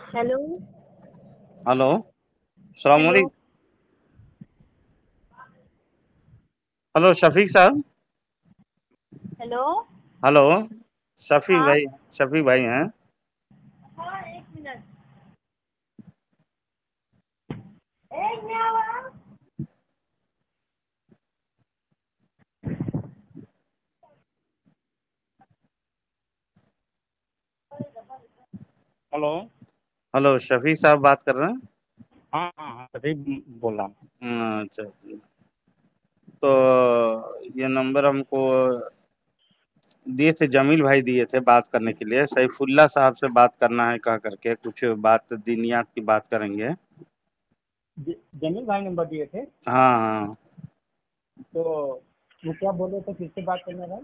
Hello. Hello. अस्सलाम hello. वालेकुम। Hello Shafiq साहब। हेलो। हेलो। शफीक हाँ। भाई। शफीक भाई हैं। हाँ, एक मिनट। एक मिनट। हेलो। हेलो शफीक साहब बात कर रहे हैं। हाँ हाँ हाँ, सही बोल रहा हूँ। अच्छा। तो ये नंबर हमको दिए थे, जमील भाई दिए थे बात करने के लिए। सैफुल्ला साहब से बात करना है कह करके, कुछ बात दीनियात की बात करेंगे। जमील भाई नंबर दिए थे। हाँ हाँ। तो वो क्या बोल रहे थे, किससे बात करना था?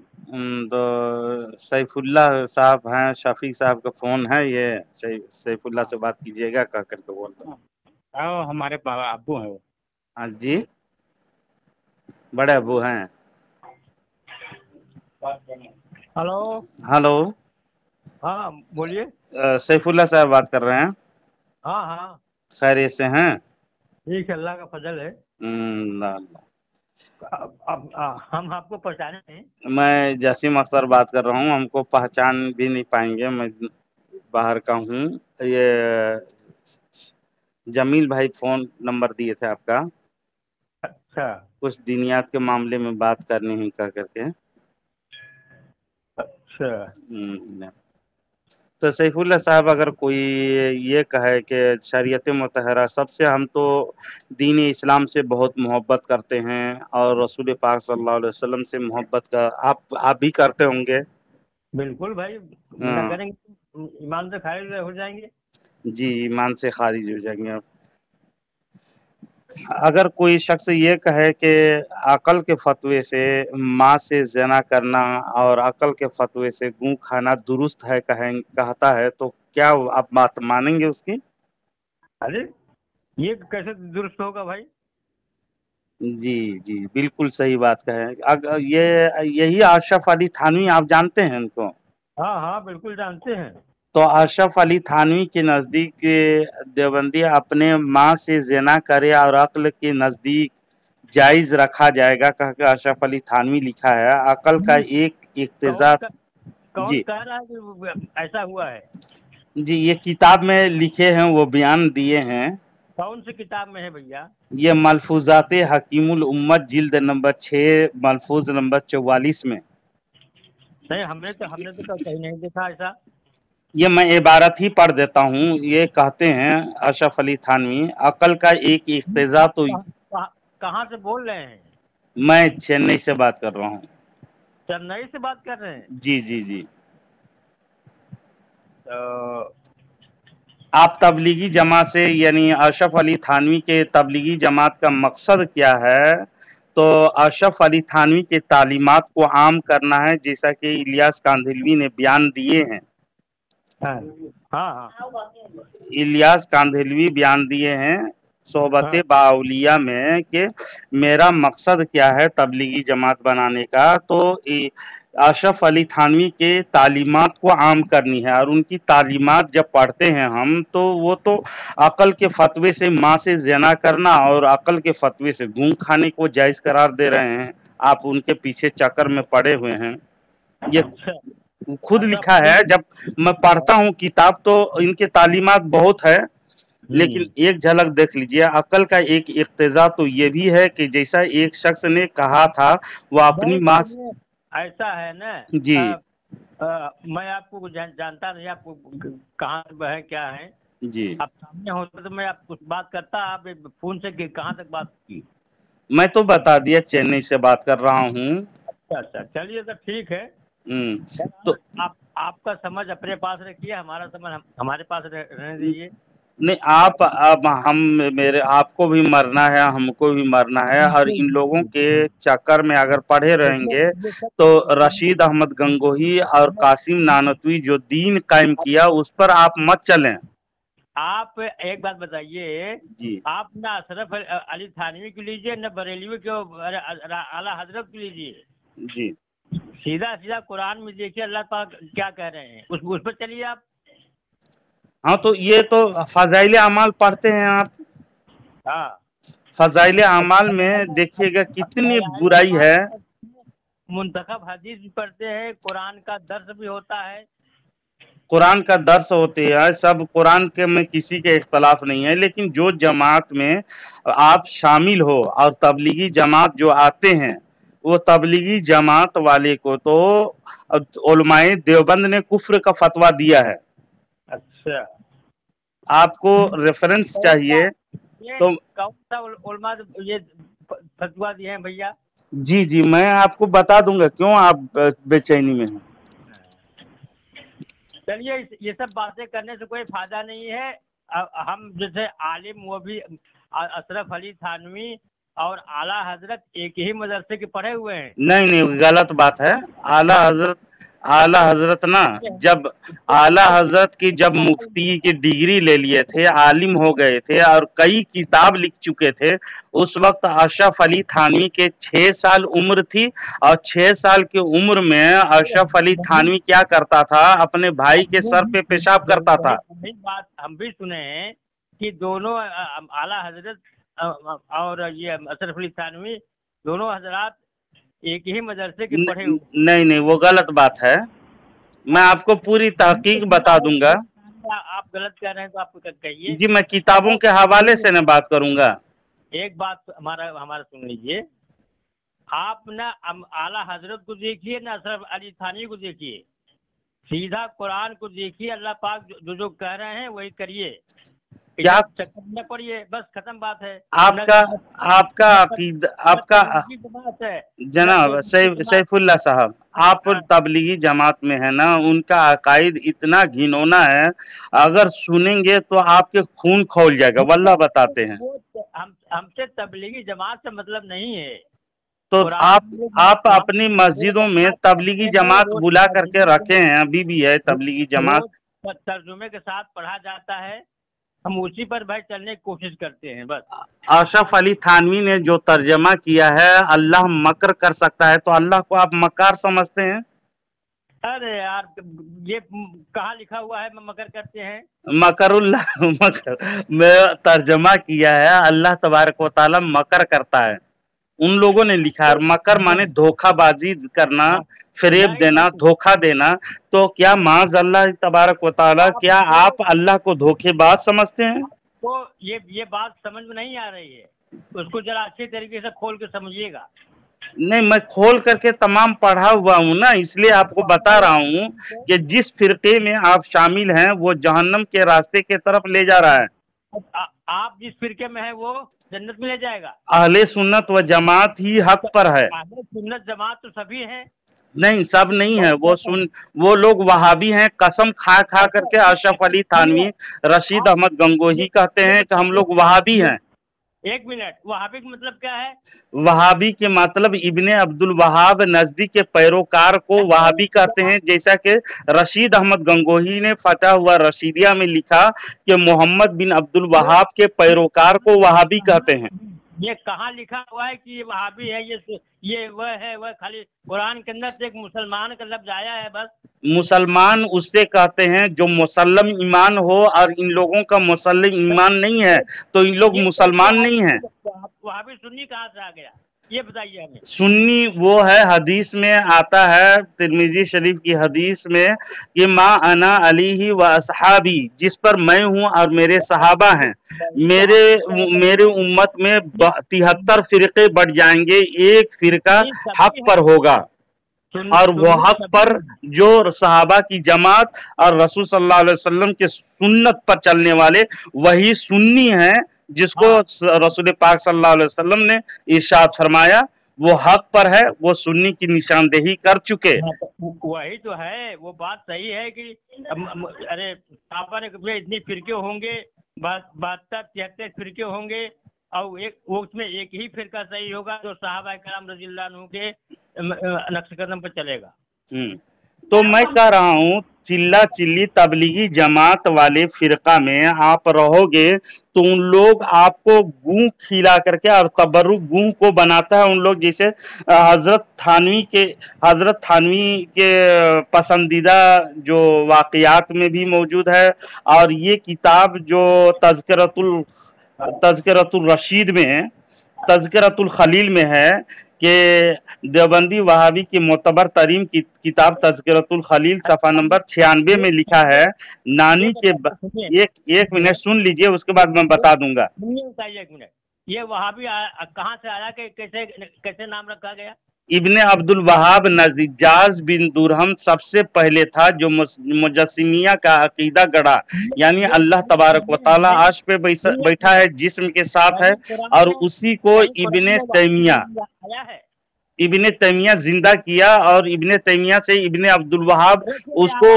तो सैफुल्ला साहब हैं, शफीक साहब का फ़ोन है ये। सैफुल्ला से बात कीजिएगा कह करके बोल रहे हैं। हाँ, हमारे अब्बू हैं वो। हाँ जी, बड़े अबू हैं। हेलो। हेलो। हाँ बोलिए। सैफुल्ला साहब बात कर रहे हैं। हाँ हाँ, खैरियत से हैं? ठीक है, अल्लाह का फजल है। ला। अब हम आपको पहचाने नहीं। मैं जसीम अख्तर बात कर रहा हूँ। हमको पहचान भी नहीं पाएंगे, मैं बाहर का हूँ। ये जमील भाई फ़ोन नंबर दिए थे आपका, अच्छा कुछ दीनियात के मामले में बात करनी है कह करके। अच्छा। तो सैफुल्ला साहब, अगर कोई ये कहे कि शरीयत मुतहरा, सबसे हम तो दीन इस्लाम से बहुत मोहब्बत करते हैं और रसूल पाक सल्लल्लाहु अलैहि वसल्लम से मोहब्बत का आप भी करते होंगे। बिल्कुल भाई, मना हाँ, करेंगे तो ईमान से खारिज हो जाएंगे। जी, ईमान से खारिज हो जाएंगे आप। अगर कोई शख्स ये कहे कि अकल के फतवे से माँ से ज़िना करना और अकल के फतवे से गूँ खाना दुरुस्त है, कहता है, तो क्या आप बात मानेंगे उसकी? अरे, ये कैसे दुरुस्त होगा भाई? जी जी, बिल्कुल सही बात कहें। ये यही अशरफ अली थानवी, आप जानते हैं उनको? हाँ हाँ, बिल्कुल जानते हैं। तो अशरफ अली थानवी के नज़दीक देवबंदी अपने माँ से ज़िना करे और अक्ल के नज़दीक जायज़ रखा जाएगा कह के अशरफ अली थानवी लिखा है। अकल का एक कौन इक्तिज़ा। कौन जी कह रहा है कि ऐसा हुआ है? जी, ये किताब में लिखे हैं, वो बयान दिए हैं। कौन सी किताब में है भैया? ये मलफूजात हकीमुल उम्मत जिल्द नंबर 6 मलफूज नंबर 44 में। नहीं, हमने तो कहीं नहीं देखा ऐसा। ये मैं इबारत ही पढ़ देता हूँ। ये कहते हैं अशरफ अली थानवी, अकल का एक इक्तिज़ा आप तो। कहाँ से बोल रहे हैं? मैं चेन्नई से बात कर रहा हूँ। चेन्नई से बात कर रहे हैं? जी जी जी। तो आप तबलीगी जमात से, यानी अशरफ अली थानवी के तबलीगी जमात का मकसद क्या है? तो अशरफ अली थानवी के तालीमात को आम करना है, जैसा कि इलियास कांधलवी ने बयान दिए हैं। हाँ हाँ हाँ इलियास कांधलवी बयान दिए हैं सोहबत हाँ। बाउलिया में कि मेरा मकसद क्या है तबलीगी जमात बनाने का। तो अशरफ अली थानवी के तालीमात को आम करनी है, और उनकी तालीमात जब पढ़ते हैं हम, तो वो तो अकल के फतवे से माँ से ज़िना करना और अकल के फतवे से घूम खाने को जायज़ करार दे रहे हैं। आप उनके पीछे चक्कर में पड़े हुए हैं। ये अच्छा। खुद अच्छा लिखा भाई। है। जब मैं पढ़ता हूँ किताब, तो इनके तालीमात बहुत है, लेकिन हम्म। एक झलक देख लीजिए। अकल का एक इक्तिज़ा तो ये भी है कि जैसा एक शख्स ने कहा था, वो अपनी नहीं माँ सुनिए, ऐसा है ना। जी। मैं आपको जानता नहीं, आपको कहाँ से है क्या है। जी, आप सामने होते तो मैं आप कुछ बात करता, आप फोन से कहाँ तक बात की? मैं तो बता दिया चेन्नई से बात कर रहा हूँ। अच्छा अच्छा, चलिए तो ठीक है। तो आप आपका समझ अपने पास रखिए, हमारा समझ हमारे पास रहने दीजिए। नहीं, आप अब हम मेरे आपको भी मरना है, हमको भी मरना है, और बिल्कुल इन लोगों बिल्कुल। के चक्कर में अगर पड़े देखिए, रहेंगे ये सब तो सुनिए, रशीद अहमद गंगोही और कासिम नानतवी जो दीन कायम अब किया, उस पर आप मत चलें। आप एक बात बताइए। जी आप ना अशरफ अली थानवी की लीजिए, न बरेलवी के आला हजरत की लीजिए। जी। सीधा सीधा कुरान में देखिए अल्लाह पाक क्या कह रहे हैं, उस पर चलिए आप। हाँ, तो ये तो फजाइल अमाल पढ़ते हैं आप। हाँ, फजाइल अमाल में देखिएगा कितनी बुराई है। मुंतखब हदीस भी पढ़ते हैं, कुरान का दर्स भी होता है। कुरान का दर्स होते हैं सब, कुरान के में किसी के इख्तलाफ नहीं है, लेकिन जो जमात में आप शामिल हो और तबलीगी जमात जो आते हैं, वो तबलीगी जमात वाले को तो उलमाए देवबंद ने कुफ्र का फतवा दिया है। अच्छा, आपको रेफरेंस चाहिए ये तो कौन सा उलमा ये फतवा दिए हैं भैया? जी जी मैं आपको बता दूंगा, क्यों आप बेचैनी में हैं। चलिए, ये सब बातें करने से कोई फायदा नहीं है। हम जैसे आलिम, वो भी अशरफ अली थानवी और आला हजरत एक ही मदरसे के पढ़े हुए हैं। नहीं नहीं, गलत बात है। आला हजरत ना, जब आला हजरत की जब मुफ्ती की डिग्री ले लिए थे, आलिम हो गए थे और कई किताब लिख चुके थे, उस वक्त अशरफ अली थानवी के 6 साल उम्र थी। और 6 साल की उम्र में अशरफ अली थानवी क्या करता था, अपने भाई के सर पे पेशाब करता था। बात हम भी सुने हैं कि दोनों आला हजरत और ये अशरफ अली थानवी दोनों हजरात एक ही मदरसे के पढ़े हुए। नहीं नहीं, वो गलत बात है। मैं आपको पूरी तहकीक बता दूंगा। आप गलत कह रहे हैं तो आप कहिए। जी, मैं किताबों के हवाले से न बात करूंगा। एक बात हमारा सुन लीजिए। आप ना आला हजरत को देखिए ना अशरफ अली थानवी को देखिए, सीधा कुरान को देखिए। अल्लाह पाक जो कह रहे हैं वही करिए, क्या चक्कर न पड़िए, बस खत्म बात है। आपका बात है जनाब सैफुल्लाह साहब, आप तबलीगी जमात में है ना, उनका अकायद इतना घिनौना है, अगर सुनेंगे तो आपके खून खौल जाएगा, वल्लाह बताते हैं। हमसे तबलीगी जमात से मतलब नहीं है। तो आप अपनी मस्जिदों में तबलीगी जमात बुला करके रखे हैं, अभी भी है तबलीगी जमात। तर्जुमे के साथ पढ़ा जाता है, हम उसी पर भाई चलने की कोशिश करते हैं बस। अशरफ अली थानवी ने जो तर्जमा किया है, अल्लाह मकर कर सकता है, तो अल्लाह को आप मकार समझते हैं? अरे यार, ये कहाँ लिखा हुआ है मकर करते हैं? मकरुल्लाह मकर में तर्जमा किया है, अल्लाह तबारक व तआला मकर करता है, उन लोगों ने लिखा है। मकर माने धोखाबाजी करना, फरेब देना, धोखा देना। तो क्या माज़ अल्लाह तबारक व तआला, क्या आप अल्लाह को धोखेबाज समझते हैं? तो ये बात समझ में नहीं आ रही है, उसको जरा अच्छे तरीके से खोल के समझिएगा। नहीं, मैं खोल करके तमाम पढ़ा हुआ हूँ ना, इसलिए आपको बता रहा हूँ कि जिस फिरके में आप शामिल हैं वो जहन्नम के रास्ते के तरफ ले जा रहा है। आप जिस फिरके में है वो जन्नत में ले जाएगा। अहले सुन्नत व जमात ही हक पर है। अहले सुन्नत जमात तो सभी हैं। नहीं, सब नहीं है। वो लोग वहाबी हैं, कसम खा खा करके अशरफ अली थानवी, रशीद अहमद गंगोही कहते हैं कि हम लोग वहाबी हैं। एक मिनट, वहाबी का मतलब क्या है? वहाबी के मतलब इब्ने अब्दुल वहाब नजदी के पैरोकार को वहाबी कहते हैं। जैसा कि रशीद अहमद गंगोही ने फतह हुआ रशीदिया में लिखा कि मोहम्मद बिन अब्दुल वहाब के पैरोकार को वहाबी कहते हैं। ये कहाँ लिखा हुआ है कि ये वहाबी है? ये वह है, वह खाली कुरान के अंदर से एक मुसलमान का लफ्ज आया है बस। मुसलमान उससे कहते हैं जो मुसल्लम ईमान हो, और इन लोगों का मुसल्लम ईमान नहीं है, तो इन लोग मुसलमान नहीं है। वहाबी सुन्नी कहाँ से आ गया, ये बताइए हमें। सुन्नी वो है, हदीस में आता है, तिरमिजी शरीफ की हदीस में कि माँ अना अली व असहाबी, जिस पर मैं हूँ और मेरे सहाबा हैं। मेरे उम्मत में 73 फिरके बढ़ जाएंगे, एक फिरका हक पर होगा, और वो हक पर जो सहाबा की जमात और रसूल सल्लल्लाहु अलैहि वसल्लम के सुन्नत पर चलने वाले, वही सुन्नी हैं, जिसको रसूल पाक सल्लल्लाहु अलैहि वसल्लम ने इरशाद फरमाया वो हक पर है, वो सुन्नी की निशानदेही कर चुके। वही तो है, वो बात सही है कि अरे पापा ने इतने फिरके होंगे, 72-73 फिरके होंगे, और वो उसमें एक ही फिरका सही होगा जो सहाबा किराम रज़ियल्लाहु अन्हुम के नक्श कदम पर चलेगा। तो मैं कह रहा हूँ चिल्ला चिल्ली तबलीगी जमात वाले फिरका में आप रहोगे तो उन लोग आपको गूं खिला करके और तबर्रुक गूं को बनाता है उन लोग, जैसे हजरत थानवी के पसंदीदा जो वाक़यात में भी मौजूद है, और ये किताब जो तज़किरतुल रशीद में, तज़किरतुल खलील में है कि देवबंदी वहाबी की मोतबर तरीन की किताब तज़किरतुल खलील सफ़ा नंबर 96 में लिखा है नानी के सुनिए एक मिनट सुन लीजिए, उसके बाद मैं बता दूंगा। सुनिए, बताइए एक मिनट, ये वहाबी कहाँ से आया कि कैसे कैसे नाम रखा गया? इब्ने अब्दुल वहाब नजाज बिन दुरहम सबसे पहले था जो मुजस्सिमिया का अकीदा गढ़ा, यानी अल्लाह तबारक व तआला अर्श पे बैठा है, जिस्म के साथ है, और उसी को इब्ने तैमिया जिंदा किया, और इब्ने तैमिया से इब्ने अब्दुल वहाब उसको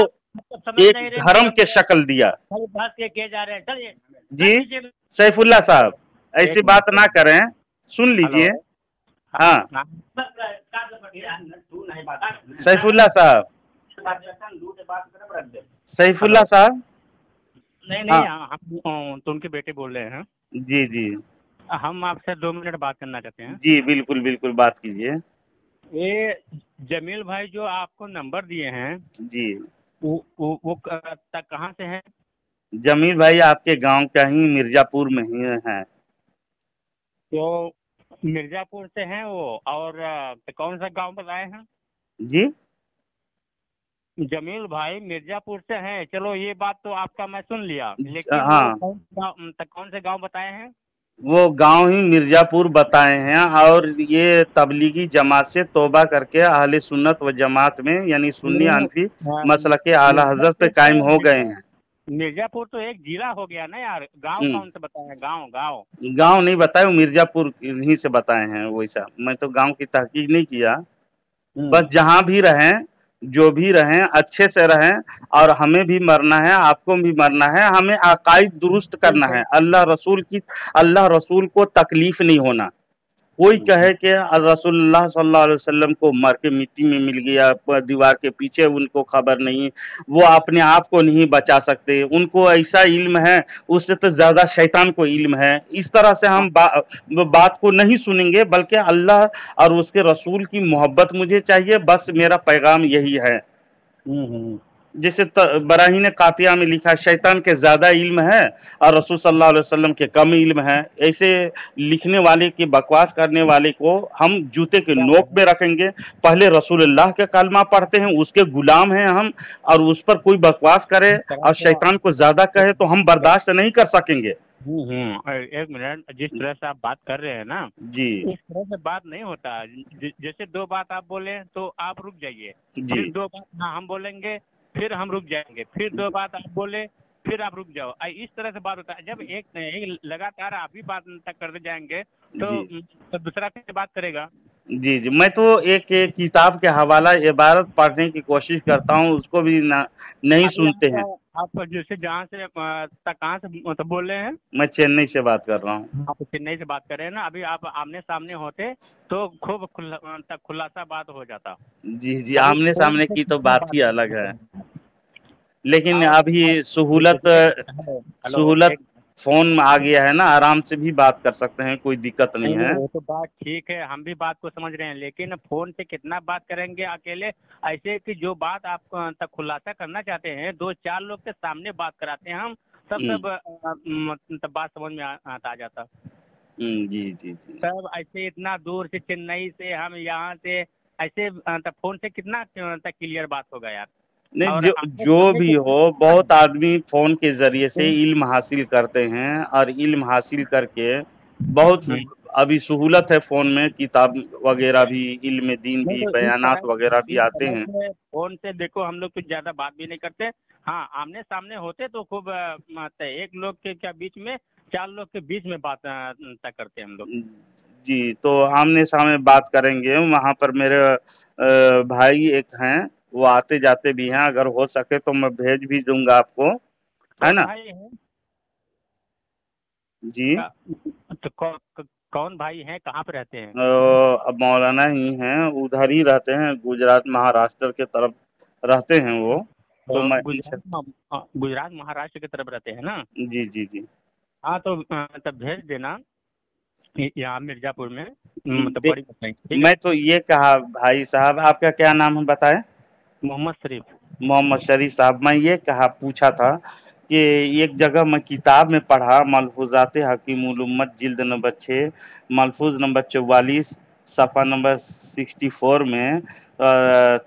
एक धर्म के शक्ल दिया। जी सैफुल्लाह साहब, ऐसी बात ना करें, सुन लीजिए। हाँ सैफुल्लाह साहब, सैफुल्लाह साहब, नहीं हाँ हम तो उनके बेटे बोल रहे हैं। जी जी हम आपसे 2 मिनट बात करना चाहते हैं। जी बिल्कुल बिल्कुल बात कीजिए। ये जमील भाई जो आपको नंबर दिए हैं जी वो कहाँ से हैं? जमील भाई आपके गांव का ही मिर्जापुर में ही है। तो मिर्जापुर से हैं वो, और कौन सा गांव बताए हैं? जी जमील भाई मिर्जापुर से हैं, चलो ये बात तो आपका मैं सुन लिया, लेकिन हाँ वो कौन से गांव बताए हैं? वो गांव ही मिर्जापुर बताए हैं, और ये तबलीगी जमात से तौबा करके अहले सुन्नत व जमात में यानी सुन्नी हनफी मसलक आला हजरत पे कायम हो गए हैं। मिर्जापुर तो एक जिला हो गया ना यार, गांव कौन से बताए हैं? गांव नहीं बताए, वो मिर्जापुर ही से बताए हैं। वैसा मैं तो गांव की तहकीक नहीं किया, बस जहां भी रहें जो भी रहें अच्छे से रहें, और हमें भी मरना है, आपको भी मरना है, हमें अकाइद दुरुस्त करना है, अल्लाह रसूल को तकलीफ नहीं होना। कोई कहे कि रसूलुल्लाह सल्लल्लाहु अलैहि वसल्लम को मर के मिट्टी में मिल गया, दीवार के पीछे, उनको खबर नहीं, वो अपने आप को नहीं बचा सकते, उनको ऐसा इल्म है, उससे तो ज़्यादा शैतान को इल्म है। इस तरह से हम बात को नहीं सुनेंगे, बल्कि अल्लाह और उसके रसूल की मोहब्बत मुझे चाहिए, बस मेरा पैगाम यही है। जैसे बराहीन कातिया में लिखा है शैतान के ज़्यादा इल्म है और रसूल सल्लल्लाहु अलैहि वसल्लम के कम इल्म है। ऐसे लिखने वाले की, बकवास करने वाले को हम जूते के नोक में रखेंगे। पहले रसूलुल्लाह के कलमा पढ़ते हैं, उसके गुलाम हैं हम, और उस पर कोई बकवास करे और शैतान को ज़्यादा कहे तो हम बर्दाश्त नहीं कर सकेंगे। एक मिनट, जिस तरह से आप बात कर रहे हैं ना जी, इस तरह से बात नहीं होता। जैसे 2 बात आप बोले तो आप रुक जाइए, फिर 2 बात हम बोलेंगे, फिर हम रुक जाएंगे, फिर 2 बात आप बोले, फिर आप रुक जाओ। इस तरह से बात होता है। जब एक लगातार आप ही बात तक करते जाएंगे तो दूसरा कैसे बात करेगा? जी जी, मैं तो एक किताब के हवाला इबारत पढ़ने की कोशिश करता हूँ, उसको भी नहीं सुनते हैं। आप जैसे जहाँ से कहाँ से मतलब बोल रहे हैं? मैं चेन्नई से बात कर रहा हूँ। आप चेन्नई से बात कर रहे हैं ना। अभी आप आमने सामने होते तो खूब खुलासा बात हो जाता। जी जी, आमने सामने की तो बात ही अलग है, लेकिन अभी सहूलत फोन में आ गया है ना, आराम से भी बात कर सकते हैं, कोई दिक्कत नहीं है। वो तो बात ठीक है, हम भी बात को समझ रहे हैं, लेकिन फोन पे कितना बात करेंगे अकेले? ऐसे कि जो बात आप तक खुलासा करना चाहते हैं 2-4 लोग के सामने बात कराते हैं हम, तब बात समझ में आ जाता। जी जी जी, तब ऐसे इतना दूर से चेन्नई से हम यहाँ से ऐसे फोन से कितना तक क्लियर बात होगा यार? नहीं, जो भी हो, बहुत आदमी फोन के जरिए से इल्म हासिल करते हैं, और इल्म हासिल करके बहुत अभी सहूलत है फोन में, किताब वगैरह भी, इल्म दीन भी, बयानात वगैरह भी आते हैं। फोन से देखो हम लोग कुछ ज्यादा बात भी नहीं करते। हाँ, आमने सामने होते तो खूब एक लोग के क्या बीच में 4 लोग के बीच में बात तय करते हैं हम लोग। जी, तो आमने सामने बात करेंगे। वहाँ पर मेरे भाई एक हैं, वो आते जाते भी हैं, अगर हो सके तो मैं भेज भी दूंगा आपको, है ना? जी, तो कौन भाई हैं, कहाँ पे रहते हैं? अब मौलाना ही हैं, उधर ही रहते हैं, गुजरात महाराष्ट्र के तरफ रहते हैं वो, तो मैं गुजरात महाराष्ट्र की तरफ रहते हैं ना? जी जी जी। हाँ तो तब भेज देना यहाँ मिर्जापुर में, मतलब देख, बड़ी बताएं, ठीक है? मैं तो ये कहा भाई साहब, आपका क्या नाम है बताएं? मोहम्मद शरीफ। मोहम्मद शरीफ साहब, मैं ये कहा पूछा था कि एक जगह मैं किताब में पढ़ा, मलफूजात हकीमुल उम्मत जिल्द नंबर 6 मलफूज नंबर 44 सफ़ा नंबर 64 में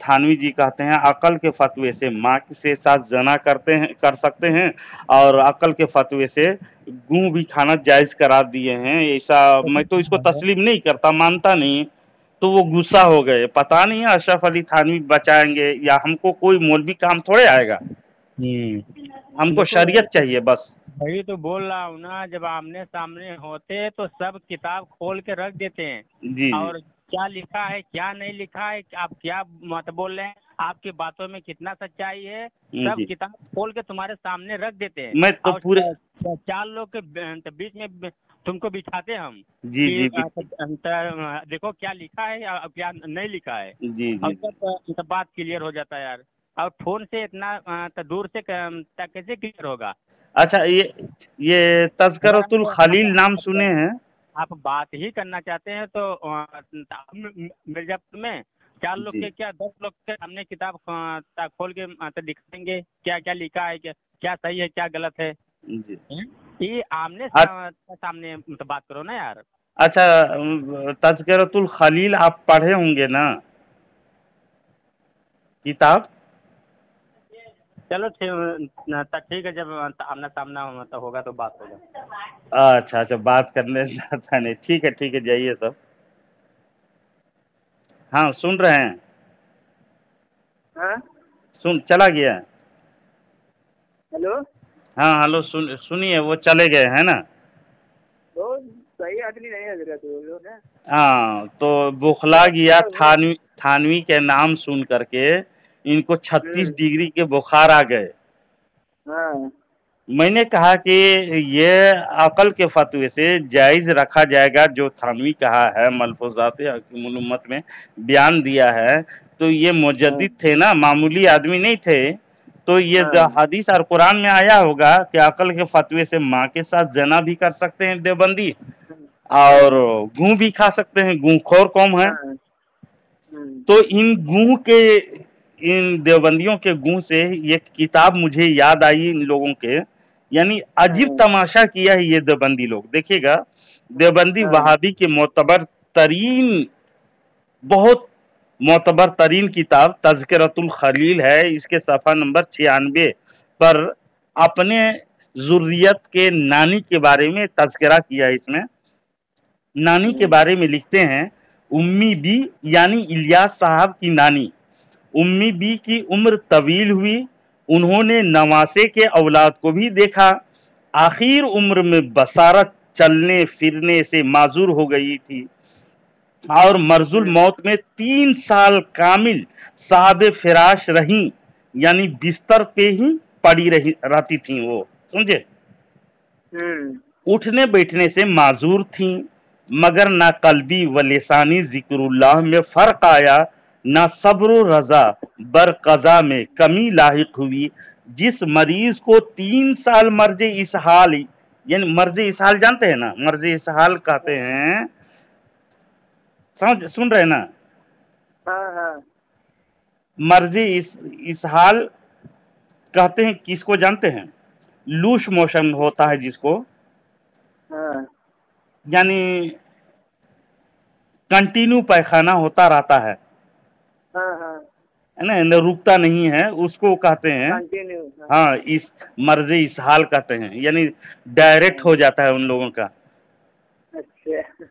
थानवी जी कहते हैं अकल के फतवे से माँ के साथ जना कर सकते हैं, और अकल के फतवे से गूं भी खाना जायज़ करार दिए हैं। ऐसा मैं तो इसको तस्लीम नहीं करता, मानता नहीं। तो वो गुस्सा हो गए, पता नहीं अशरफ अली थानवी बचाएंगे या हमको कोई मौलवी काम थोड़े आएगा, हमको शरीयत चाहिए बस। वही तो बोल रहा हूँ ना, जब आमने सामने होते तो सब किताब खोल के रख देते हैं, जी और क्या लिखा है क्या नहीं लिखा है, आप क्या मत बोल रहे हैं, आपकी बातों में कितना सच्चाई है, सब जी। किताब खोल के तुम्हारे सामने रख देते हैं। मैं तो और पूरे चार लोग के बीच में तुमको बिठाते हम जी कि जी देखो क्या लिखा है या क्या नहीं लिखा है, जी और जी। सब बात क्लियर हो जाता है यार। और फोन से इतना दूर से कैसे क्लियर होगा? अच्छा, ये तज़किरतुल खलील नाम सुने हैं? आप बात ही करना चाहते हैं तो मिर्जापुर में 4 लोग जी के क्या 10 लोग के सामने किताब खोल के दिखाएंगे क्या क्या लिखा है, क्या सही है क्या गलत है। जी। ये आमने अच्छा, सामने बात करो ना यार। अच्छा, तज़किरतुल खलील आप पढ़े होंगे ना किताब? चलो ठीक है, जब आमना सामना तो होगा तो बात होगा। अच्छा अच्छा, बात करने जाता नहीं, ठीक है जाइए तब। हाँ सुन रहे हैं, हाँ सुन चला गया। हेलो, हाँ हेलो, सुनिए, वो चले गए हैं ना। वो सही आदमी नहीं लग रहा तो लोग ना। हाँ तो बुखला गया, थानवी के नाम सुन करके इनको 36 डिग्री के बुखार आ गए। हाँ मैंने कहा कि ये अकल के फतवे से जायज़ रखा जाएगा जो थानवी कहा है, मलफूजात हकीमुल उम्मत में बयान दिया है, तो ये मुजद्दिद थे ना, मामूली आदमी नहीं थे। तो ये हदीस और कुरान में आया होगा कि अकल के फतवे से माँ के साथ जना भी कर सकते हैं देवबंदी, और गूं भी खा सकते हैं, गूंखोर कौम है। तो इन देवबंदियों के गूं से ये किताब मुझे याद आई इन लोगों के, यानी अजीब तमाशा किया है ये देवबंदी लोग। देखिएगा, देवबंदी वहाबी के मोतबर तरीन, बहुत मोतबर तरीन किताब तज़किरतुल खलील है। इसके सफ़ा नंबर 96 पर अपने ज़ुर्रियत के नानी के बारे में तज़किरा किया है। इसमें नानी के बारे में लिखते हैं, उम्मी बी यानी इलियास साहब की नानी उम्मी बी की उम्र तवील हुई, उन्होंने नवासे के औलाद को भी देखा, आखिर उम्र में बसारत चलने फिरने से माजूर हो गई थी, और मर्जुल मौत में 3 साल कामिल साहब फिराश रही, यानी बिस्तर पे ही पड़ी रहती थी वो, समझे। उठने बैठने से माजूर थी, मगर ना कल्बी व लिसानी जिक्रुल्लाह में फर्क आया, ना सब्र रजा बर कजा में कमी लाहिक हुई। जिस मरीज को 3 साल मर्ज इसहाल, यानी मर्ज इसहाल जानते हैं ना, मर्ज इसहाल कहते हैं, समझ सुन रहे ना? हाँ मर्ज इसहाल कहते हैं किसको जानते हैं? लूज मोशन होता है जिसको, यानी कंटिन्यू पैखाना होता रहता है ना, रुकता नहीं है, उसको कहते हैं। हाँ, इस मर्ज इसहाल कहते हैं, यानी डायरेक्ट हो जाता है उन लोगों का,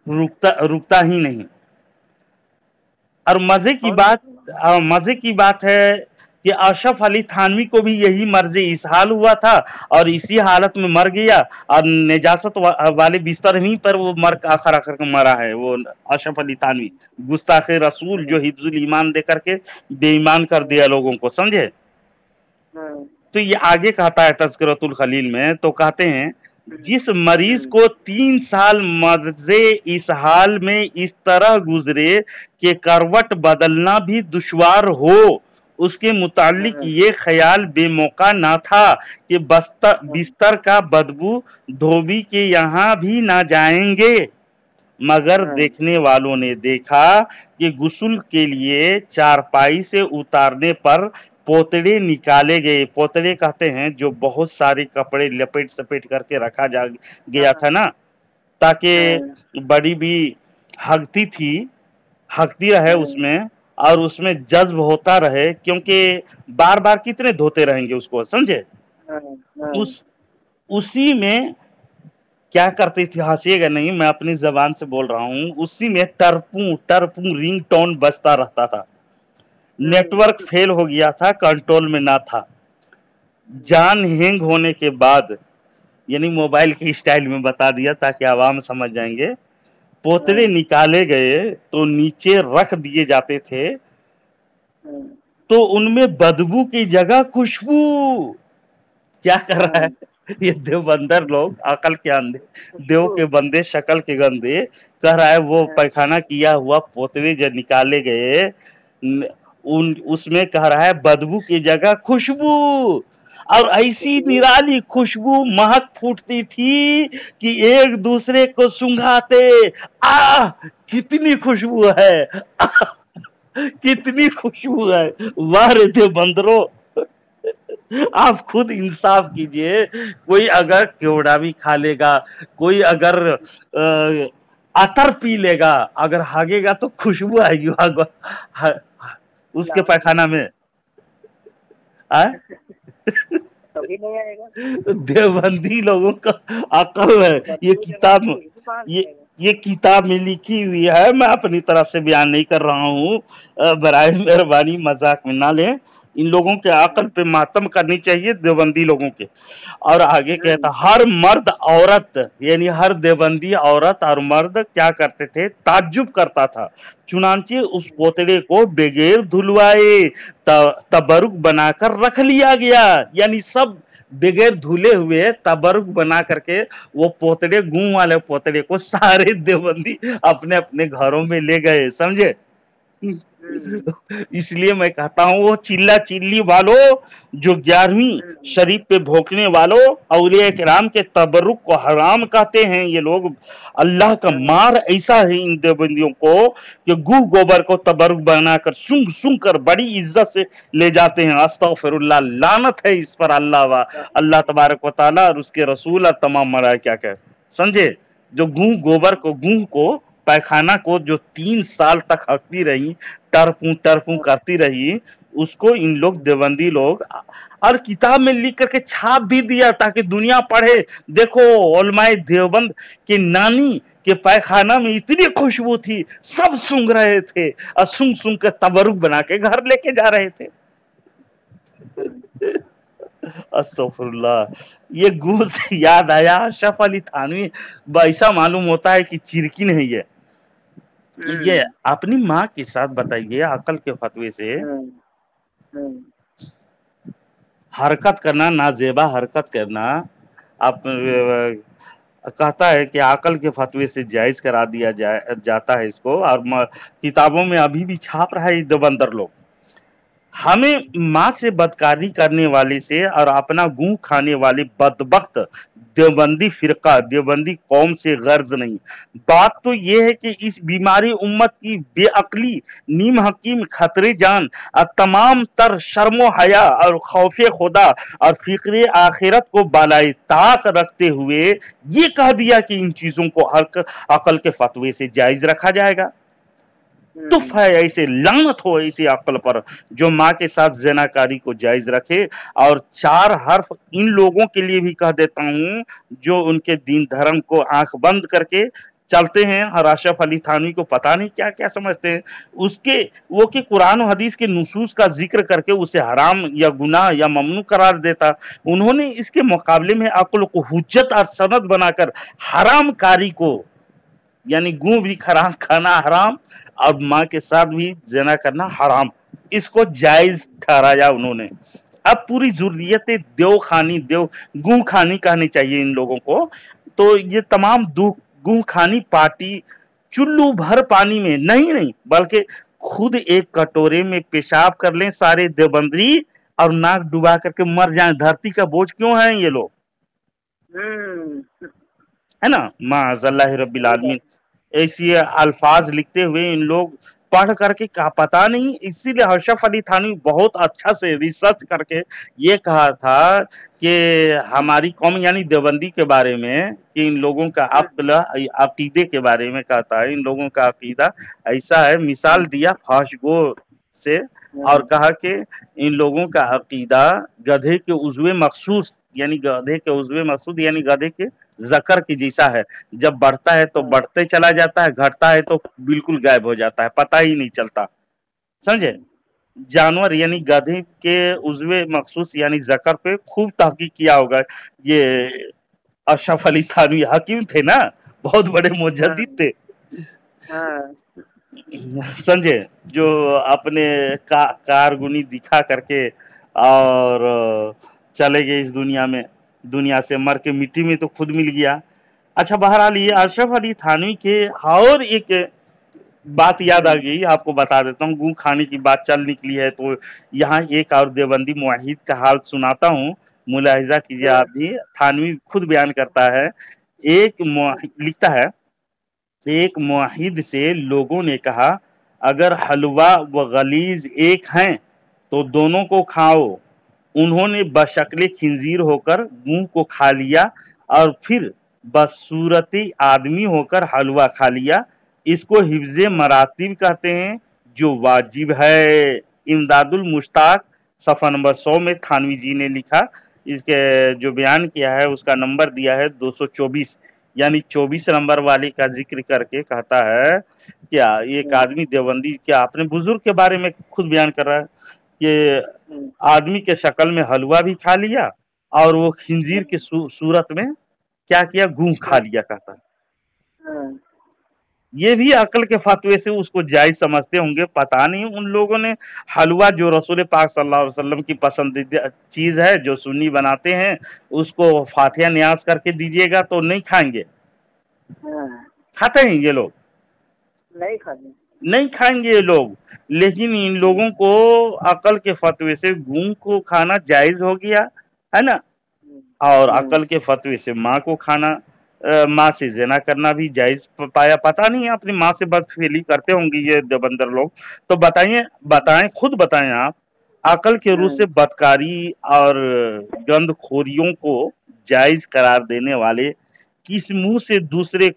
रुकता ही नहीं। और मजे की बात है कि अशरफ अली थानवी को भी यही मर्ज इसहाल हुआ था, और इसी हालत में मर गया, और निजासत वाले बिस्तर ही पर वो आखिर मरा है वो अशरफ अली थानवी, गुस्ताखे रसूल जो हिफ्जुल ईमान दे करके बेईमान कर दिया लोगों को, समझे। तो ये आगे कहता है तज़किरतुल खलील में, तो कहते हैं जिस मरीज को 3 साल मर्ज़े इस हाल में इस तरह गुजरे कि करवट बदलना भी दुश्वार हो, उसके मुतालिक ये ख्याल बेमौका ना था कि बिस्तर का बदबू धोबी के यहाँ भी ना जाएंगे, मगर देखने वालों ने देखा कि गुस्ल के लिए चारपाई से उतारने पर पोतड़े निकाले गए। पोतड़े कहते हैं जो बहुत सारे कपड़े लपेट सपेट करके रखा जा गया था ना, ताकि बड़ी भी हकती रहे उसमें, और उसमें जज्ब होता रहे, क्योंकि बार बार कितने धोते रहेंगे उसको, समझे। उसी में क्या करती थी, हंसिएगा नहीं, मैं अपनी जबान से बोल रहा हूँ, उसी में टरपू रिंग टोन बजता रहता था। नेटवर्क फेल हो गया था, कंट्रोल में ना था। जान हैंग होने के बाद, यानी मोबाइल की स्टाइल में बता दिया ताकि आवाम समझ जाएंगे, पोतड़े निकाले गए तो नीचे रख दिए जाते थे, तो उनमें बदबू की जगह खुशबू। क्या कर रहा है ये देवबंदर लोग, अकल के अंधे, देव के बंदे, शक्ल के गंदे, कह रहा है वो पैखाना किया हुआ पोतड़े जो निकाले गए उसमें कह रहा है बदबू की जगह खुशबू, और ऐसी निराली खुशबू महक फूटती थी कि एक दूसरे को सुंघाते, कितनी खुशबू है, कितनी खुशबू है। वाह रे देवबंदरो, आप खुद इंसाफ कीजिए। कोई अगर केवड़ा भी खा लेगा, कोई अगर अतर पी लेगा, अगर हागेगा तो खुशबू आएगी उसके पैखाना में, कभी नहीं आएगा। देवबंदी लोगों का अकल है। ये किताब में लिखी हुई है, मैं अपनी तरफ से बयान नहीं कर रहा हूँ, बराए मेहरबानी मजाक में ना लें। इन लोगों के अकल पे मातम करनी चाहिए, देवबंदी लोगों के। और आगे कहता, हर मर्द औरत, यानी हर देवबंदी औरत और मर्द क्या करते थे, ताज्जुब करता था। चुनांचे उस पोतड़े को बगैर धुलवाए तबरुक बनाकर रख लिया गया, यानी सब बगैर धुले हुए तबरुक बना करके वो पोतड़े, गुं वाले पोतड़े को सारे देवबंदी अपने अपने घरों में ले गए, समझे। इसलिए मैं कहता हूँ वो चिल्ला चिल्ली वालों, जो 11वीं शरीफ पे भोंकने वालों, औलिया किराम के तबरुक को हराम कहते हैं ये लोग। अल्लाह का मार ऐसा है इन देवबंदियों को कि गुह गोबर को तबरुक बनाकर सूंघ सूंघ कर बड़ी इज्जत से ले जाते हैं। अस्तगफिरुल्लाह, लानत है इस पर अल्लाह तबारक व तआला और उसके रसूल और तमाम मलाइका क्या कह, समझे। जो गुह गोबर को, गुह को, पैखाना को जो 3 साल तक हकती रही, टरपू करती रही, उसको इन लोग देवबंदी लोग, और किताब में लिख करके छाप भी दिया ताकि दुनिया पढ़े। देखो उलमाए देवबंद के नानी के पैखाना में इतनी खुशबू थी, सब सूंघ रहे थे और सूंघ सूंघ कर तबरुक बना के घर लेके जा रहे थे। अस्तगफिरुल्लाह। ये गुह से याद आया, अशरफ अली थानवी ऐसा मालूम होता है कि चिरकिन है ये अपनी माँ के साथ बताइए, अकल के फतवे से हरकत करना, नाजेबा हरकत करना, आप कहता है कि अकल के फतवे से जायज करा दिया जाता है इसको, और किताबों में अभी भी छाप रहा है देवबंदर लोग। हमें माँ से बदकारी करने वाले से और अपना गुह खाने वाले बदबख्त देवबंदी फिरका, देवबंदी कौम से गर्ज नहीं। बात तो यह है कि इस बीमारी उम्मत की बेअक्ली, नीम हकीम, खतरे जान और तमाम तर शर्मो हया और खौफे खुदा और फिक्रे आखिरत को बालाए ताक रखते हुए ये कह दिया कि इन चीजों को अकल के फतवे से जायज रखा जाएगा। तुफ है ऐसे, लानत हो ऐसे अक्ल पर जो माँ के साथ ज़नाकारी को जायज रखे। और 4 हर्फ इन लोगों के लिए भी कह देता हूँ जो उनके दीन धर्म को आंख बंद करके चलते हैं, और अशरफ अली थानवी को पता नहीं क्या क्या समझते हैं उसके, वो कि कुरान और हदीस के नुसूस का जिक्र करके उसे हराम या गुनाह या ममनू करार देता। उन्होंने इसके मुकाबले में अक्ल को हुज्जत और सनद बनाकर हराम कारी को, यानी गुह भी खराम खाना हराम और माँ के साथ भी जना करना हराम, इसको जायज ठहराया उन्होंने। अब पूरी जुर्रियत देव खानी, देव गुह खानी कहनी चाहिए इन लोगों को। तो ये तमाम गुह खानी पार्टी चुल्लू भर पानी में नहीं बल्कि खुद एक कटोरे में पेशाब कर लें सारे देवबंदी और नाक डुबा करके मर जाएं। धरती का बोझ क्यों है ये लोग, है ना। माज़ल्लाह रब्बिल आलमीन। ऐसी अल्फाज लिखते हुए इन लोग पढ़ करके का पता नहीं, इसीलिए अशरफ अली थानवी बहुत अच्छा से रिसर्च करके ये कहा था कि हमारी कौम यानी देवबंदी के बारे में, कि इन लोगों का अकीदे के बारे में कहता है, इन लोगों का अकीदा ऐसा है। मिसाल दिया फाशगो से और कहा कि इन लोगों का अकीदा गधे के उज़्वे मखसूस यानी गधे के जकर की जैसा है। जब बढ़ता है तो बढ़ते चला जाता है, घटता है तो बिल्कुल गायब हो जाता है, पता ही नहीं चलता, समझे। जानवर यानी गधे के उज़्वे मखसूस यानी जकर पे खूब तहकीक किया होगा ये अशरफ अली थानवी। हकीम थे ना, बहुत बड़े मुजद्दिद थे, समझे, जो अपने कारगुनी दिखा करके और चले गए इस दुनिया में, दुनिया से मर के मिट्टी में तो खुद मिल गया। अच्छा, बहरहाल ये अशरफ अली थानवी के और एक बात याद आ गई, आपको बता देता हूँ। गू खाने की बात चल निकली है तो यहाँ एक और देवबंदी मुआहिद का हाल सुनाता हूँ, मुलाहिजा कीजिए आप भी। थानवी खुद बयान करता है, लिखता है, एक मुआहिद से लोगों ने कहा अगर हलवा व गलीज एक हैं तो दोनों को खाओ। उन्होंने बशक्ल खिंजीर होकर मुंह को खा लिया और फिर बसूरती आदमी होकर हलवा खा लिया। इसको हिफ्ज़ मरातिब कहते हैं जो वाजिब है। इमदादुल मुश्ताक सफ़ा नंबर 100 में थानवी जी ने लिखा। इसके जो बयान किया है उसका नंबर दिया है 224, यानी 24 नंबर वाले का जिक्र करके कहता है क्या एक आदमी देवबंदी, क्या अपने बुजुर्ग के बारे में खुद बयान कर रहा है कि आदमी के शक्ल में हलवा भी खा लिया और वो खिंजीर के सूरत में क्या किया, गूं खा लिया, कहता है। ये भी अकल के फतवे से उसको जायज समझते होंगे, पता नहीं। उन लोगों ने हलवा जो रसूल पाक सल्लल्लाहु अलैहि वसल्लम की पसंदीदा चीज है, जो सुन्नी बनाते हैं, उसको फातिहा न्याज करके दीजिएगा तो नहीं खाएंगे। खाते हैं ये लोग? नहीं खाएंगे ये लोग। लेकिन इन लोगों को अकल के फतवे से गूं को खाना जायज हो गया, है ना। और अकल के फतवे से माँ को खाना, माँ से ज़िना करना भी जायज पाया। पता नहीं अपनी माँ से बदफेली करते होंगे ये देवबंदर लोग। तो बताएं, खुद बताएं आप, अकल के रूह से बदकारी और गंदखोरियों को जायज करार देने वाले किस मुंह से दूसरे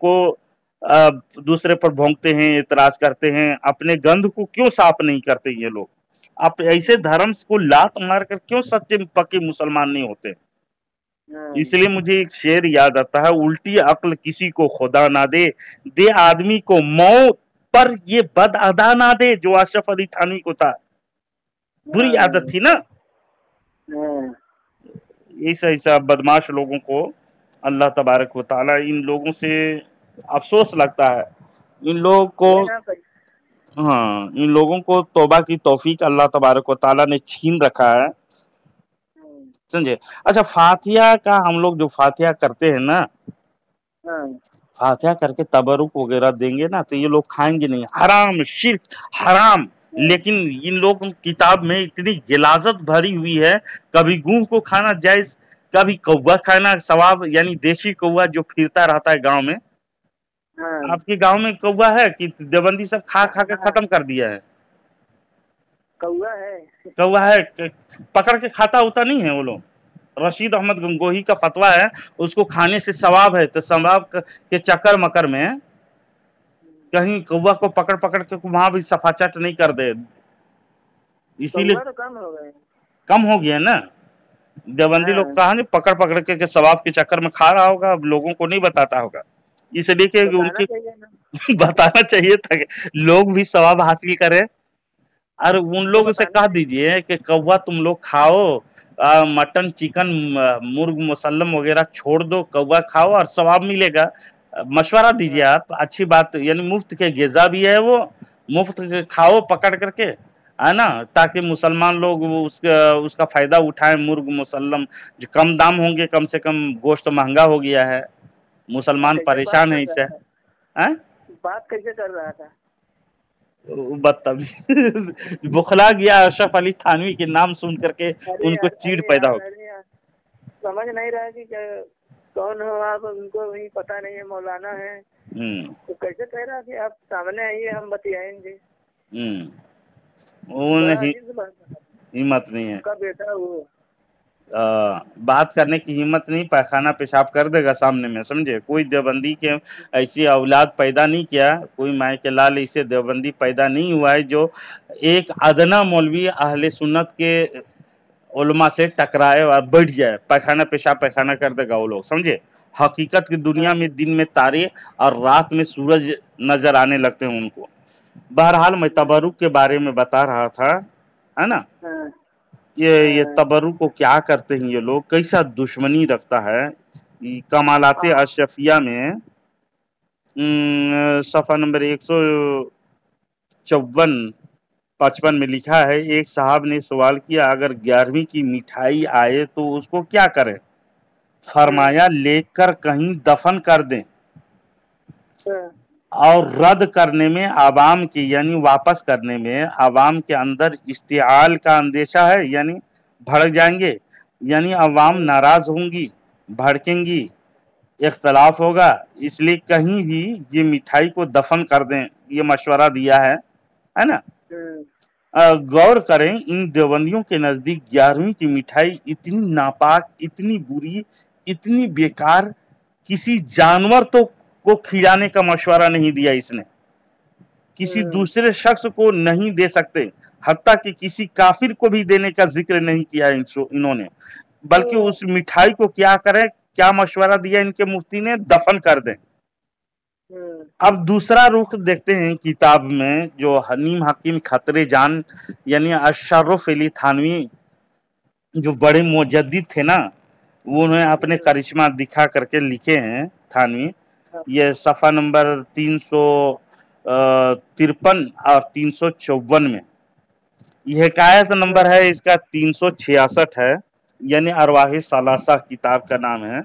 पर भोंकते हैं, एतराज करते हैं? अपने गंध को क्यों साफ नहीं करते ये लोग? आप ऐसे धर्म को लात मारकर क्यों सच्चे पक्के मुसलमान नहीं होते? इसलिए मुझे एक शेर याद आता है, उल्टी अक्ल किसी को खुदा ना दे, दे आदमी को मौत पर ये बद अदा ना दे, जो अशरफ अली थानवी को था। बुरी आदत थी ना। ऐसा बदमाश लोगों को अल्लाह तबारक व तआला, इन लोगों से अफसोस लगता है। इन लोगों को तौबा की तौफीक अल्लाह तबारक व तआला ने छीन रखा है, समझे। अच्छा, फातिहा का हम लोग जो फातिहा करते हैं ना, फातिहा करके तबरुक वगैरह देंगे ना तो ये लोग खाएंगे नहीं, हराम, शिर्क, हराम। लेकिन इन लोग किताब में इतनी गिलाजत भरी हुई है, कभी गूं को खाना जायज, कभी कौवा खाना सवाब, यानी देशी कौवा जो फिरता रहता है गांव में। आपके गांव में कौवा है कि देवबंदी सब खा के खत्म कर दिया है? कौवा है, पकड़ के खाता होता नहीं है वो लोग। रशीद अहमद गंगोही का फतवा है, उसको खाने से सवाब है। तो सवाब के चक्कर मकर में कहीं कौवा को पकड़ के वहां भी सफाचट नहीं कर दे, इसीलिए तो कम हो गया ना। देवबंदी लोग कहा नहीं पकड़ के सवाब के चक्कर में खा रहा होगा, लोगों को नहीं बताता होगा, इसलिए कि उनकी बताना चाहिए था कि लोग भी सवाब हासिल करें। और उन लोगों से कह दीजिए कि कौवा तुम लोग खाओ, मटन, चिकन, मुर्ग मुसल्लम वगैरह छोड़ दो, कौवा खाओ और सवाब मिलेगा। मशवरा दीजिए आप, अच्छी बात, यानी मुफ्त के ग़िज़ा भी है वो, मुफ्त खाओ पकड़ करके, है ना, ताकि मुसलमान लोग उसका फायदा उठाएं। मुर्ग मुसल्लम जो कम दाम होंगे, कम से कम गोश्त महंगा हो गया है, मुसलमान परेशान है इससे। बात कैसे कर रहा था? बदतमीज बुखला गया अशरफ अली थानवी के नाम सुन करके अरे उनको यार, चीड़ अरे पैदा यार, हो अरे यार, समझ नहीं रहा कि कौन हो आप, उनको भी पता नहीं है, मौलाना है हम्म तो कैसे कह रहा कि आप सामने आइए हम बतियाएंगे। वो बड़ा नहीं, अजीब सी बात है। हिम्मत नहीं है, उनका बेटा वो बात करने की हिम्मत नहीं, पैखाना पेशाब कर देगा सामने में, समझे। कोई देवबंदी के ऐसी औलाद पैदा नहीं किया, कोई माए के लाल ऐसे देवबंदी पैदा नहीं हुआ है जो एक अदना मौलवी अहले सुन्नत के उलमा से टकराए और बैठ जाए, पैखाना कर देगा वो लोग, समझे। हकीकत की दुनिया में दिन में तारे और रात में सूरज नजर आने लगते हैं उनको। बहरहाल मैं तबरुक के बारे में बता रहा था, है ना। हाँ, ये तबरुक को क्या करते हैं ये लोग, कैसा दुश्मनी रखता है। कमालाते अशरफिया में सफ़ा नंबर 154-55 में लिखा है, एक साहब ने सवाल किया अगर 11वीं की मिठाई आए तो उसको क्या करें। फरमाया लेकर कहीं दफन कर दें, और रद्द करने में आवाम की यानी वापस करने में आवाम के अंदर इश्तिआल का अंदेशा है, यानी भड़क जाएंगे, यानी आवाम नाराज होंगी, भड़केंगी, इख्तलाफ होगा, इसलिए कहीं भी ये मिठाई को दफन कर दें, ये मशवरा दिया है ना। गौर करें, इन देवबंदियों के नजदीक 11वीं की मिठाई इतनी नापाक, इतनी बुरी, इतनी बेकार, किसी जानवर तो को खिलाने का मशवरा नहीं दिया इसने, किसी दूसरे शख्स को नहीं दे सकते, हत्ता कि किसी काफिर को भी देने का जिक्र नहीं किया इन्होंने, बल्कि उस मिठाई को क्या करें, क्या मशवरा दिया इनके मुफ्ती ने, दफन कर दें। अब दूसरा रुख देखते हैं किताब में, जो हनीम हकीम खतरे जान यानी अशरफ अली थानवी जो बड़े मुजद्दिद थे ना, वो उन्हें अपने करिश्मा दिखा करके लिखे हैं थानवी। ये सफ़ा नंबर 353 और 354 में, यह हिकायत नंबर है इसका 366 है, यानी अरवाह सलासा किताब का नाम है।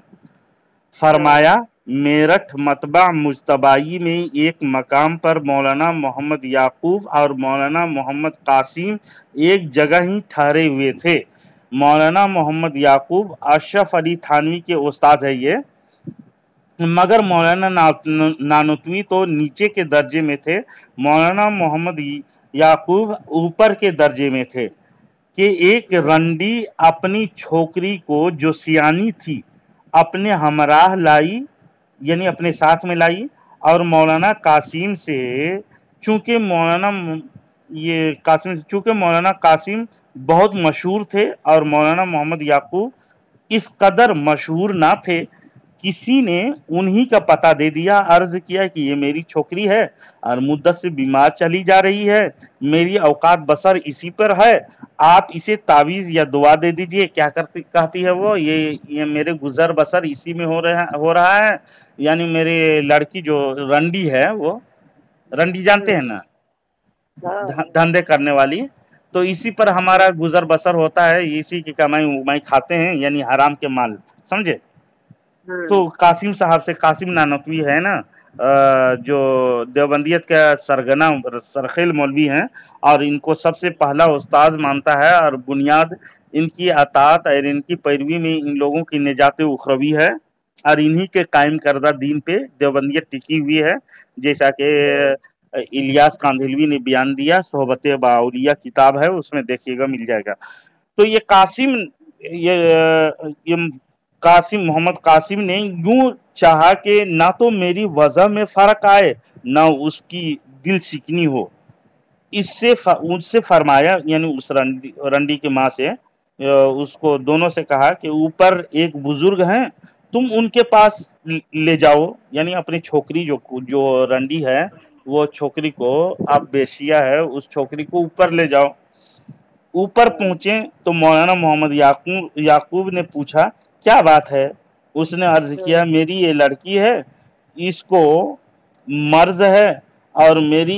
फरमाया मेरठ मतबा मुजतबाई में एक मकाम पर मौलाना मोहम्मद याकूब और मौलाना मोहम्मद कासिम एक जगह ही ठहरे हुए थे। मौलाना मोहम्मद याकूब अशरफ अली थानवी के उस्ताद है ये, मगर मौलाना नानोतवी तो नीचे के दर्जे में थे, मौलाना मोहम्मद याकूब ऊपर के दर्जे में थे। कि एक रंडी अपनी छोकरी को जो सियानी थी अपने हमराह लाई, यानी अपने साथ में लाई, और मौलाना कासिम से चूंकि मौलाना कासिम बहुत मशहूर थे और मौलाना मोहम्मद याकूब इस कदर मशहूर ना थे, किसी ने उन्हीं का पता दे दिया, अर्ज किया कि ये मेरी छोकरी है और मुद्दत से बीमार चली जा रही है, मेरी औकात बसर इसी पर है, आप इसे तावीज़ या दुआ दे दीजिए। क्या कहती है वो, ये मेरे गुजर बसर इसी में हो रहा है, यानी मेरे लड़की जो रंडी है, वो रंडी जानते हैं ना, धंधे करने वाली, तो इसी पर हमारा गुजर बसर होता है, इसी की कमाई खाते हैं, यानी हराम के माल, समझे। तो कासिम साहब से, कासिम नानकवी है ना, जो देवबंदियत का सरगना सरखेल मौलवी हैं, और इनको सबसे पहला उस्ताद मानता है, और बुनियाद इनकी अतात और इनकी पैरवी में इन लोगों की निजात उखरवी है, और इन्हीं के कायम करदा दीन पे देवबंदियत टिकी हुई है, जैसा कि इलियास कांधेलवी ने बयान दिया। सोहबत बाउलिया किताब है, उसमें देखिएगा, मिल जाएगा। तो ये मोहम्मद कासिम ने यूं चाहा कि ना तो मेरी वजह में फर्क आए ना उसकी दिल शिकनी हो, उससे फरमाया, यानी उस रंडी की माँ से उसको दोनों से कहा कि ऊपर एक बुजुर्ग हैं, तुम उनके पास ले जाओ, यानी अपनी छोकरी जो रंडी है, वो छोकरी को, आप बेशिया है, उस छोकरी को ऊपर ले जाओ। ऊपर पहुंचे तो मौलाना मोहम्मद याकूब ने पूछा क्या बात है। उसने अर्ज किया मेरी ये लड़की है, इसको मर्ज है और मेरी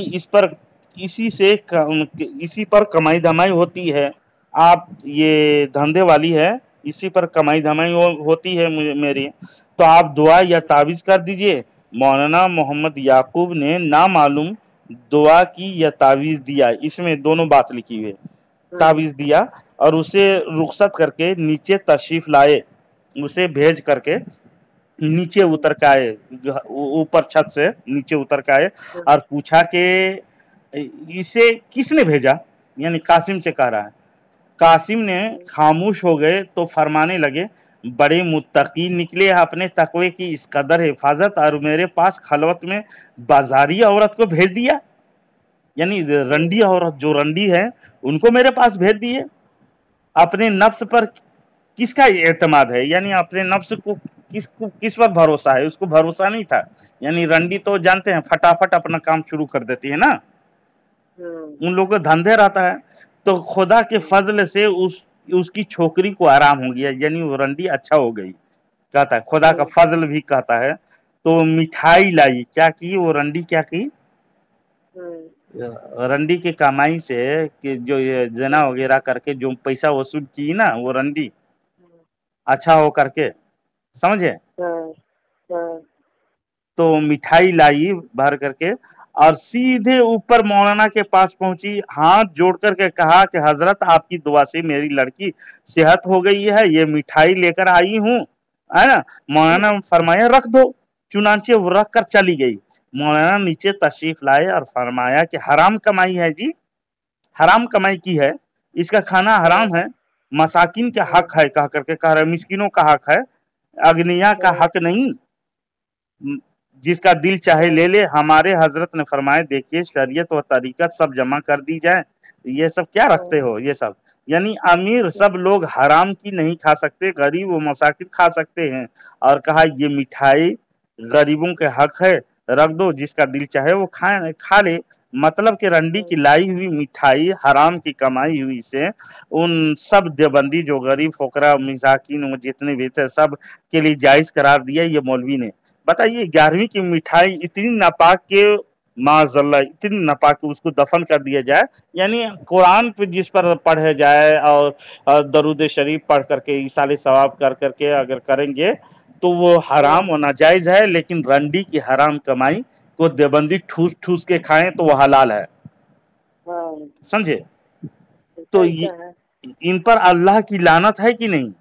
इसी पर कमाई धमाई होती है। आप ये धंधे वाली है, इसी पर कमाई धमाई होती है मेरी, तो आप दुआ या तावीज़ कर दीजिए। मौलाना मोहम्मद याकूब ने ना मालूम दुआ की या तावीज दिया, इसमें दोनों बात लिखी हुई है। तावीज दिया और उसे रुखसत करके नीचे तशरीफ लाए, उसे भेज करके नीचे उतर के आए, ऊपर छत से नीचे उतर के आए और पूछा कि इसे किसने भेजा, यानी कासिम से कह रहा है। कासिम ने खामोश हो गए तो फरमाने लगे, बड़े मुत्तकी निकले, अपने तकवे की इस कदर हिफाजत और मेरे पास खलवत में बाजारी औरत को भेज दिया, यानी रंडी औरत जो रंडी है उनको मेरे पास भेज दिए। अपने नफ्स पर किसका एतमाद है, यानी अपने नफ्स को किस पर भरोसा है, उसको भरोसा नहीं था। यानी रंडी तो जानते हैं फटाफट अपना काम शुरू कर देती है ना, उन लोगों को धंधे रहता है। तो खुदा के फजल से उसकी छोकरी को आराम हो गया, यानी वो रंडी अच्छा हो गई, कहता है खुदा का फजल भी कहता है। तो मिठाई लाई, क्या की वो रंडी, क्या की रंडी की कमाई से कि जो ये जना वगैरह करके जो पैसा वसूल की ना, वो रंडी अच्छा हो करके, समझे। तो मिठाई लाई भर करके और सीधे ऊपर मौलाना के पास पहुंची, हाथ जोड़ करके कहा कि हजरत आपकी दुआ से मेरी लड़की सेहत हो गई है, ये मिठाई लेकर आई हूँ, है ना। मौलाना ने फरमाया रख दो, चुनांचे वो रख कर चली गई। मौलाना नीचे तशरीफ लाए और फरमाया कि हराम कमाई है जी, हराम कमाई की है, इसका खाना हराम है, मसाकिन का हक है, कह करके कह रहे मिस्किनों का हक है, अग्निया का हक नहीं, जिसका दिल चाहे ले ले। हमारे हजरत ने फरमाया देखिए शरीयत व तरीकत सब जमा कर दी जाए, ये सब क्या रखते हो ये सब, यानी अमीर सब लोग हराम की नहीं खा सकते, गरीब व मसाकिन खा सकते हैं। और कहा ये मिठाई गरीबों के हक है, रख दो, जिसका दिल चाहे वो खा ले। मतलब कि रंडी की लाई हुई मिठाई हराम की कमाई हुई से उन सब देवबंदी जो गरीब फकरा मसाकिन जितने भी थे सब के लिए जायज करार दिया ये मौलवी ने। बताइए 11वीं की मिठाई इतनी नापाक के माज़अल्लाह, इतनी नापाक के उसको दफन कर दिया जाए, यानी कुरान पे जिस पर पढ़े जाए और दरूद शरीफ पढ़ करके इसाले सवाब कर करके अगर करेंगे तो वो हराम और नाजायज है। लेकिन रंडी की हराम कमाई को देवबंदी ठूस ठूस के खाएं तो वो हलाल है, समझे। तो इन पर अल्लाह की लानत है कि नहीं?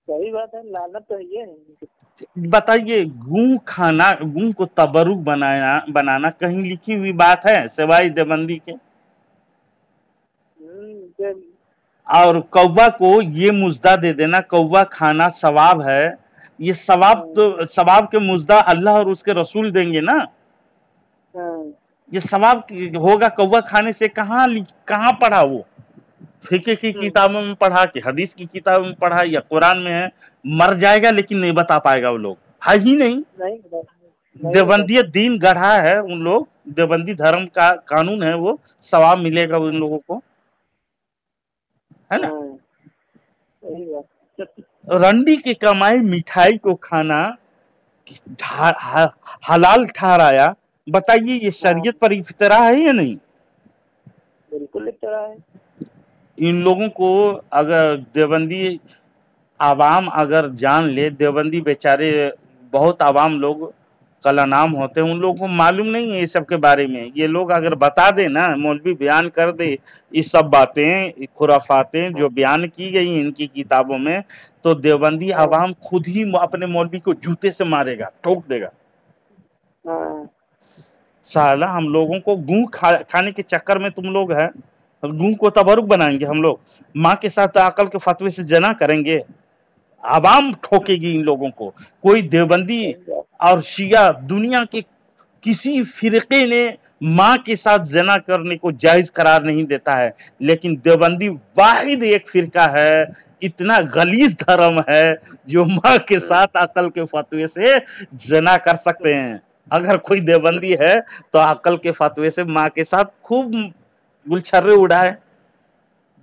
सही बात है, लानत तो ये है। बताइए गूं खाना, गूं को तबरुक बनाना कहीं लिखी हुई बात है सिवाय देवबंदी के? और कौवा को ये मुज्दा दे देना, कौवा खाना सवाब है, ये सवाब तो सवाब के मुज्दा अल्लाह और उसके रसूल देंगे ना, ये सवाब होगा कौवा खाने से। कहाँ पढ़ा वो? फिक़्ह की किताबों में पढ़ा कि हदीस की किताबों में पढ़ा या कुरान में है? मर जाएगा लेकिन नहीं बता पाएगा वो लोग, है ही नहीं। देवबंदी दीन गढ़ा है उन लोग, देवबंदी धर्म का कानून है, वो सवाब मिलेगा उन लोगों को, है ना। रंडी की कमाई मिठाई को खाना हलाल ठहराया, बताइए ये शरीयत पर इफ्तरा है या नहीं? बिल्कुल इफ्तरा है। इन लोगों को अगर देवबंदी आवाम अगर जान ले, देवबंदी बेचारे बहुत आवाम लोग कलानाम होते हैं, उन लोगों को मालूम नहीं है ये सब के बारे में। ये लोग अगर बता दे ना, मौलवी बयान कर दे ये सब बातें खुराफातें जो बयान की गई इनकी किताबों में, तो देवबंदी आवाम खुद ही अपने मौलवी को जूते से मारेगा, ठोक देगा। साला हम लोगों को गूं खाने के चक्कर में तुम लोग हैं, गूं को तबरुक बनाएंगे हम लोग, माँ के साथ अकल के फतवे से जना करेंगे, आवाम ठोकेगी इन लोगों को। कोई देवबंदी और शिया दुनिया के किसी फिरके ने माँ के साथ जना करने को जायज करार नहीं देता है, लेकिन देवबंदी वाहिद एक फिरका है, इतना गलीज धर्म है जो माँ के साथ अकल के फतवे से जना कर सकते हैं। अगर कोई देवबंदी है तो अकल के फतवे से माँ के साथ खूब गुलछर्रे उड़ाए।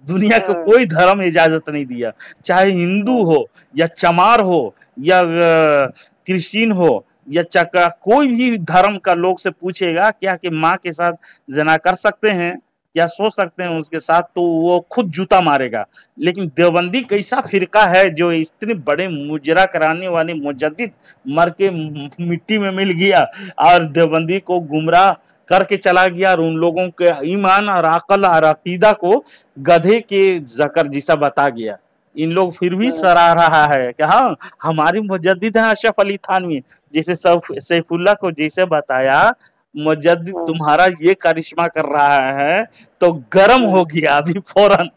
दुनिया को कोई धर्म इजाजत नहीं दिया, चाहे हिंदू हो या चमार हो या क्रिश्चियन हो या चक्का, कोई भी धर्म का लोग से पूछेगा क्या कि माँ के साथ जना कर सकते हैं, क्या सो सकते हैं उसके साथ, तो वो खुद जूता मारेगा। लेकिन देवबंदी कैसा फिरका है जो इतने बड़े मुजरा कराने वाले मुजद्दिद मर के मिट्टी में मिल गया और देवबंदी को गुमराह करके चला गया और उन लोगों के ईमान और अकल और अकीदा को गधे के जकर जैसा बता गया। इन लोग फिर भी सराह रहा है कि हाँ हमारी मुजद्दिद है अशरफ अली थानवी, जैसे सैफुल्लाह को जैसे बताया मुजद्दिद तुम्हारा ये करिश्मा कर रहा है, तो गर्म हो गया अभी फौरन,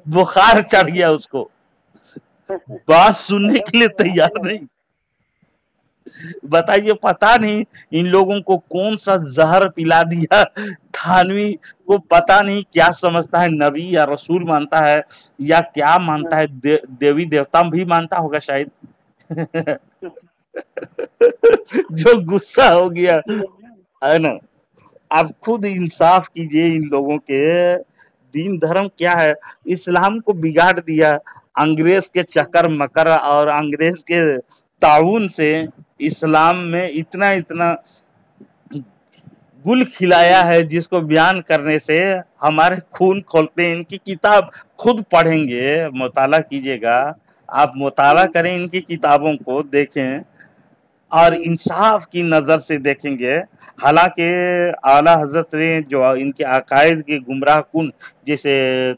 बुखार चढ़ गया उसको, बात सुनने के लिए तैयार नहीं। बताइए, पता नहीं इन लोगों को कौन सा जहर पिला दिया। थानवी को पता नहीं क्या समझता है, नबी या रसूल मानता है या क्या मानता है, देवी देवता भी मानता होगा शायद। जो गुस्सा हो गया है ना। आप खुद इंसाफ कीजिए, इन लोगों के दीन धर्म क्या है, इस्लाम को बिगाड़ दिया अंग्रेज के चक्कर मकर और अंग्रेज के ताउन से। इस्लाम में इतना इतना गुल खिलाया है जिसको बयान करने से हमारे खून खोलते हैं। इनकी किताब खुद पढ़ेंगे, मुताला कीजिएगा, आप मुताला करें इनकी किताबों को, देखें और इंसाफ की नज़र से देखेंगे। हालांकि आला हजरत ने जो इनके अकायद के गुमराह कुन जैसे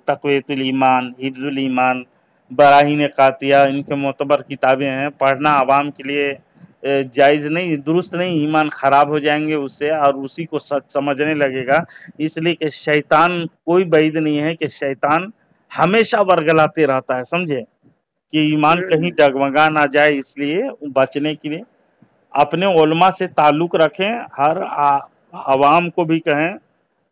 तक़वियतुल ईमान, हिफ्जुल ईमान, बराहीन कातिया, इनके मोतबर किताबें हैं, पढ़ना आवाम के लिए जायज़ नहीं, दुरुस्त नहीं, ईमान ख़राब हो जाएंगे उससे और उसी को सच समझने लगेगा। इसलिए कि शैतान कोई बैद नहीं है कि शैतान हमेशा वर्गलाते रहता है, समझे, कि ईमान कहीं डगमगा ना जाए। इसलिए बचने के लिए अपने उलमा से ताल्लुक़ रखें, हर आवाम को भी कहें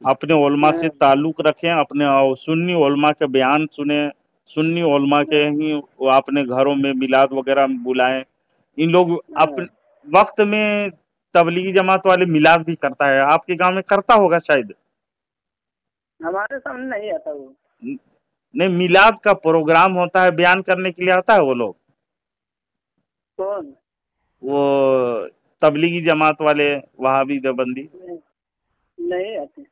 अपने उलमा से ताल्लुक़ रखें, अपने सुन्नी उलमा के बयान सुने, सुन्नी उलमा के ही अपने घरों में मिलाद वगैरह बुलाएं। इन लोग अपने वक्त में तबलीगी जमात वाले मिलाद भी करता है, आपके गांव में करता होगा शायद, हमारे सामने नहीं आता वो। नहीं, मिलाद का प्रोग्राम होता है, बयान करने के लिए आता है वो लोग। कौन? वो तबलीगी जमात वाले, वहाबी देवबंदी नहीं आते।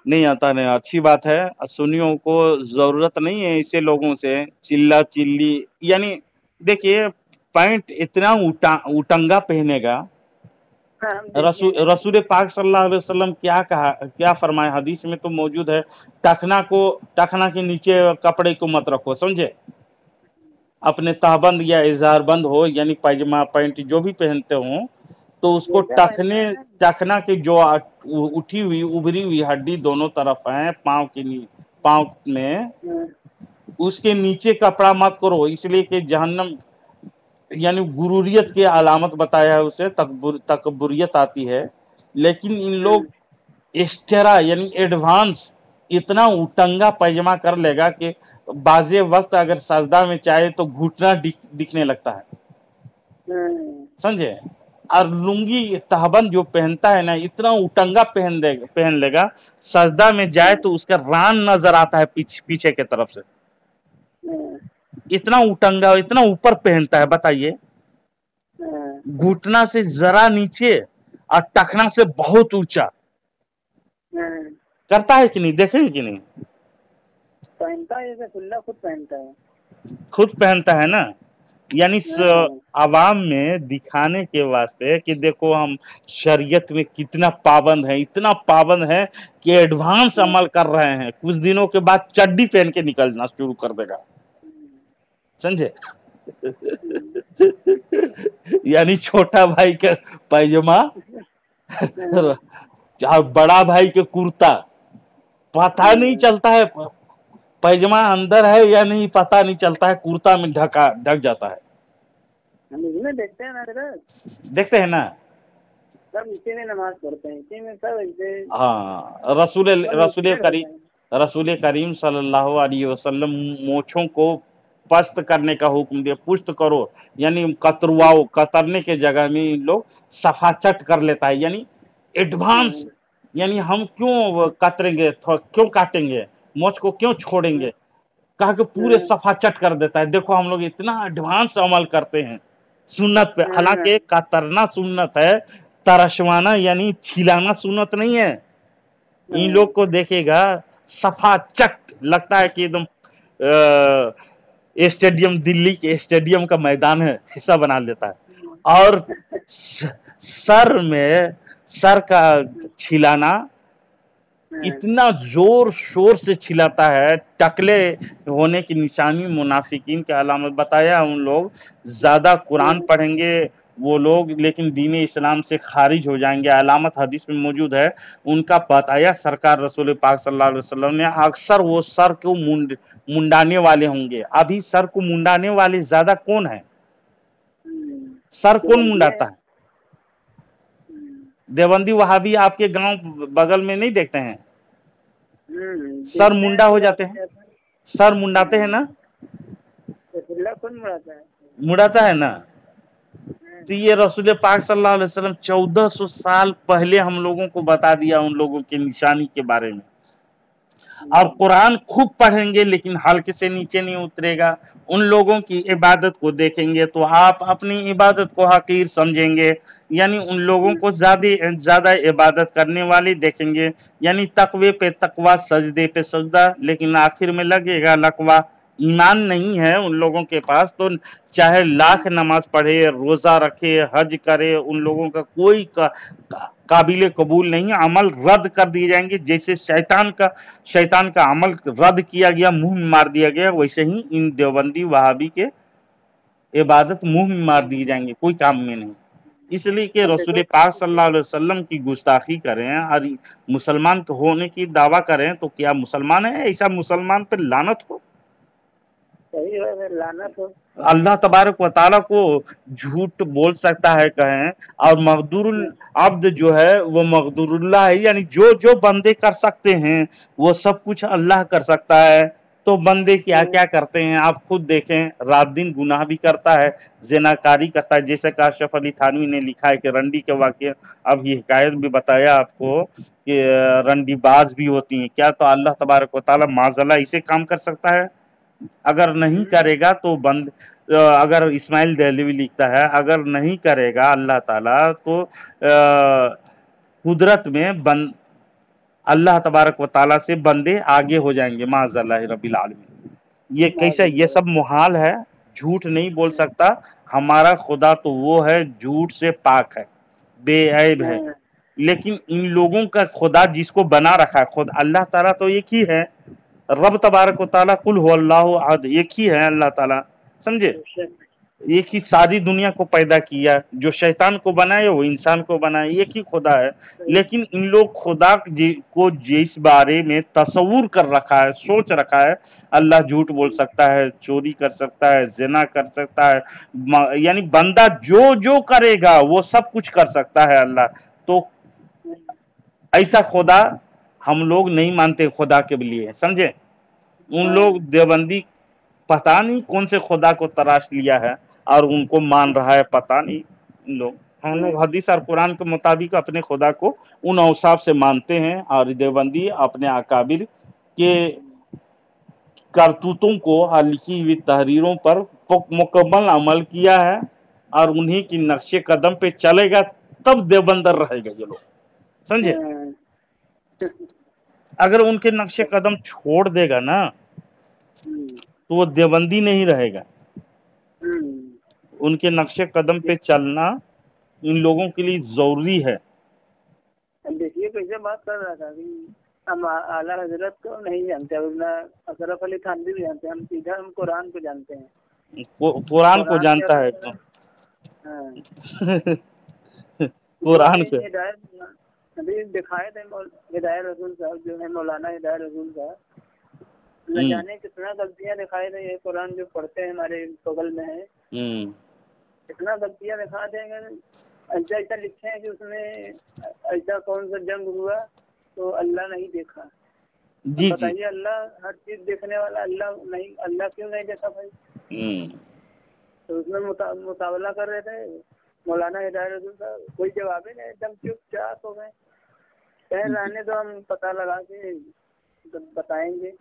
नहीं आता, नहीं, अच्छी बात है। सुन्नियों को जरूरत नहीं है ऐसे लोगों से चिल्ला चिल्ली। यानी देखिए, पैंट इतना उटंगा पहनेगा, रसूल पाक सल्लल्लाहु अलैहि वसल्लम क्या कहा, क्या फरमाए, हदीस में तो मौजूद है, टखना के नीचे कपड़े को मत रखो, समझे, अपने तहबंद या इज़ार बंद हो, यानी पैजामा पैंट जो भी पहनते हो, तो उसको टखना की जो उठी हुई उभरी हुई हड्डी दोनों तरफ है पाँव में, उसके नीचे कपड़ा मत करो, इसलिए कि जहन्नम यानी गुरूरियत की अलामत बताया है, उसे तकबुरियत आती है। लेकिन इन लोग एक्स्ट्रा यानी एडवांस इतना उटंगा पैजामा कर लेगा कि बाजे वक्त अगर सजदा में चाहे तो घुटना दिखने लगता है, समझे। और लुंगी तहबंद जो पहनता है ना, इतना उटंगा पहन लेगा, सजदा में जाए तो उसका रान नजर आता है पीछे के तरफ से, इतना उटंगा, इतना ऊपर पहनता है। बताइए, घुटना से जरा नीचे और टखना से बहुत ऊंचा करता है कि नहीं, देखेंगे कि नहीं, पहनता है, जैसे खुला खुद पहनता है, खुद पहनता है ना। यानी आवाम में दिखाने के वास्ते कि देखो हम शरीयत में कितना पाबंद है, इतना पाबंद है कि एडवांस अमल कर रहे हैं, कुछ दिनों के बाद चड्डी पहन के निकलना शुरू कर देगा, समझे। यानी छोटा भाई के पैजामा बड़ा भाई के कुर्ता, पता नहीं चलता है पैजामा अंदर है या नहीं, पता नहीं चलता है, कुर्ता में ढक जाता है। हम इसमें देखते हैं ना, देखते हैं ना, सब इसी में नमाज पढ़ते हैं, इसी में सब ऐसे। हाँ, रसूल करीम सल्लल्लाहु अलैहि वसल्लम मोछों को पस्त करने का हुक्म दिया, पुष्ट करो, यानी कतरवाओ, कतरने के जगह में लोग सफाचट कर लेता है, यानी एडवांस। यानी हम क्यों कतरेंगे, क्यों काटेंगे, मोछ को क्यों छोड़ेंगे, कहा कि पूरे सफाचट कर देता है। देखो हम लोग इतना एडवांस अमल करते हैं सुन्नत पे, हालांकि कतरना सुन्नत है, तरशवाना यानी छिलाना सुन्नत नहीं है। इन लोग को देखेगा सफाचट लगता है कि एकदम स्टेडियम, दिल्ली के स्टेडियम का मैदान है, हिस्सा बना लेता है। और सर का छिलाना, इतना जोर शोर से छिलाता है, टकले होने की निशानी मुनाफिकीन की अलामत बताया। उन लोग ज्यादा कुरान पढ़ेंगे वो लोग, लेकिन दीन इस्लाम से खारिज हो जाएंगे, अलामत हदीस में मौजूद है। उनका बताया सरकार रसूल पाक सल्लल्लाहु अलैहि वसल्लम ने, अक्सर वो सर को मुंडाने वाले होंगे। अभी सर को मुंडाने वाले ज्यादा कौन है? सर कौन मुंडाता है? देवबंदी वहाबी आपके गांव बगल में नहीं देखते हैं? सर मुंडा हो जाते हैं, सर मुंडाते हैं ना, मुड़ाता है ना। तो ये रसूल पाक सल्लल्लाहु अलैहि वसल्लम 1400 साल पहले हम लोगों को बता दिया उन लोगों के निशानी के बारे में। और कुरान खूब पढ़ेंगे लेकिन हल्के से नीचे नहीं उतरेगा। उन लोगों की इबादत को देखेंगे तो आप अपनी इबादत को हकीर समझेंगे, यानी उन लोगों को ज्यादा इबादत करने वाले देखेंगे, यानी तकवे पे तकवा, सजदे पे सजदा, लेकिन आखिर में लगेगा लकवा। ईमान नहीं है उन लोगों के पास, तो चाहे लाख नमाज पढ़े, रोजा रखे, हज करे, उन लोगों का कोई काबिल कबूल नहीं, अमल रद्द कर दिए जाएंगे। जैसे शैतान का अमल रद्द किया गया, मुंह में मार दिया गया, वैसे ही इन देवबंदी वहाबी के इबादत मुंह में मार दिए जाएंगे, कोई काम में नहीं। इसलिए कि रसूल पाक सल्लल्लाहु अलैहि वसल्लम की गुस्ताखी करें और मुसलमान होने की दावा करें तो क्या मुसलमान है? ऐसा मुसलमान पर लानत हो। अल्लाह तबारक व तआला को झूठ बोल सकता है कहें, और मकदूरुल अब्द जो है वो मकदूरुल्लाह है, यानी जो जो बंदे कर सकते हैं वो सब कुछ अल्लाह कर सकता है। तो बंदे क्या क्या करते हैं आप खुद देखें, रात दिन गुनाह भी करता है, ज़िनाकारी करता है। जैसे कि अशरफ अली थानवी ने लिखा है कि रंडी के वाक़े, अब ये हिकायत भी बताया आपको कि रंडी बाज भी होती हैं क्या, तो अल्लाह तबारक व तआला माज़अल्लाह इसे काम कर सकता है? अगर नहीं करेगा तो अगर इस्माइल देहलवी लिखता है, अगर नहीं करेगा अल्लाह ताला तो कुदरत में अल्लाह तबारक व ताला से बंदे आगे हो जाएंगे माज़अल्लाह रब्बिल आलमीन। ये कैसा, ये सब मुहाल है, झूठ नहीं बोल सकता। हमारा खुदा तो वो है झूठ से पाक है, बेऐब है। लेकिन इन लोगों का खुदा जिसको बना रखा है, खुद अल्लाह ताला तो एक ही है, रब तबारक व तआला कुल हुवल्लाहु अहद, एक ही है अल्लाह ताला, समझे? एक ही सारी दुनिया को पैदा किया, जो शैतान को बनाए वो इंसान को बनाए, एक ही खुदा है। लेकिन इन लोग खुदा को जिस बारे में तस्वुर कर रखा है, सोच रखा है, अल्लाह झूठ बोल सकता है, चोरी कर सकता है, ज़िना कर सकता है, यानी बंदा जो जो करेगा वो सब कुछ कर सकता है अल्लाह। तो ऐसा खुदा हम लोग नहीं मानते खुदा के लिए, समझे? उन लोग देवबंदी पता नहीं कौन से खुदा को तराश लिया है और उनको मान रहा है, पता नहीं। इन लोग, हम लोग हदीस और कुरान के मुताबिक अपने खुदा को उन औसाफ से मानते हैं, और देवबंदी अपने अकाबिर के करतूतों को और लिखी हुई तहरीरों पर मुकम्मल अमल किया है, और उन्हीं की नक्शे कदम पे चलेगा तब देवबंदर रहेगा ये लोग, समझे? अगर उनके नक्शे कदम छोड़ देगा ना तो वो देवबंदी नहीं रहेगा। उनके नक्शे कदम पे चलना इन लोगों के लिए जरूरी है। देखिए कैसे बात कर रहा था कि हम आला हजरत को नहीं जानते, अशरफ अली थानवी भी जानते हैं, हम सीधा हम कुरान को जानते हैं। कुरान को जानता है तो कुरान को अभी दिखाए थे हिदायत रसूल साहब, जो है मौलाना हिदायत रसूल साहब, न जाने कितना गलतियां दिखाए थे। ये कुरान जो पढ़ते हैं हमारे बगल में है, कितना गलतियां दिखा देंगे। ऐसा ऐसा लिखे हैं कि उसमें ऐसा कौन सा जंग हुआ तो अल्लाह नहीं देखा। जी बताइए, अल्लाह हर चीज देखने वाला, अल्लाह क्यों नहीं देखा भाई? तो उसमें मुकाबला कर रहे थे मौलाना हिदायत रसूल साहब, कोई जवाब ही नहीं, एकदम चुपचाप हो गए। रहने तो हम पता लगा के बताएंगे।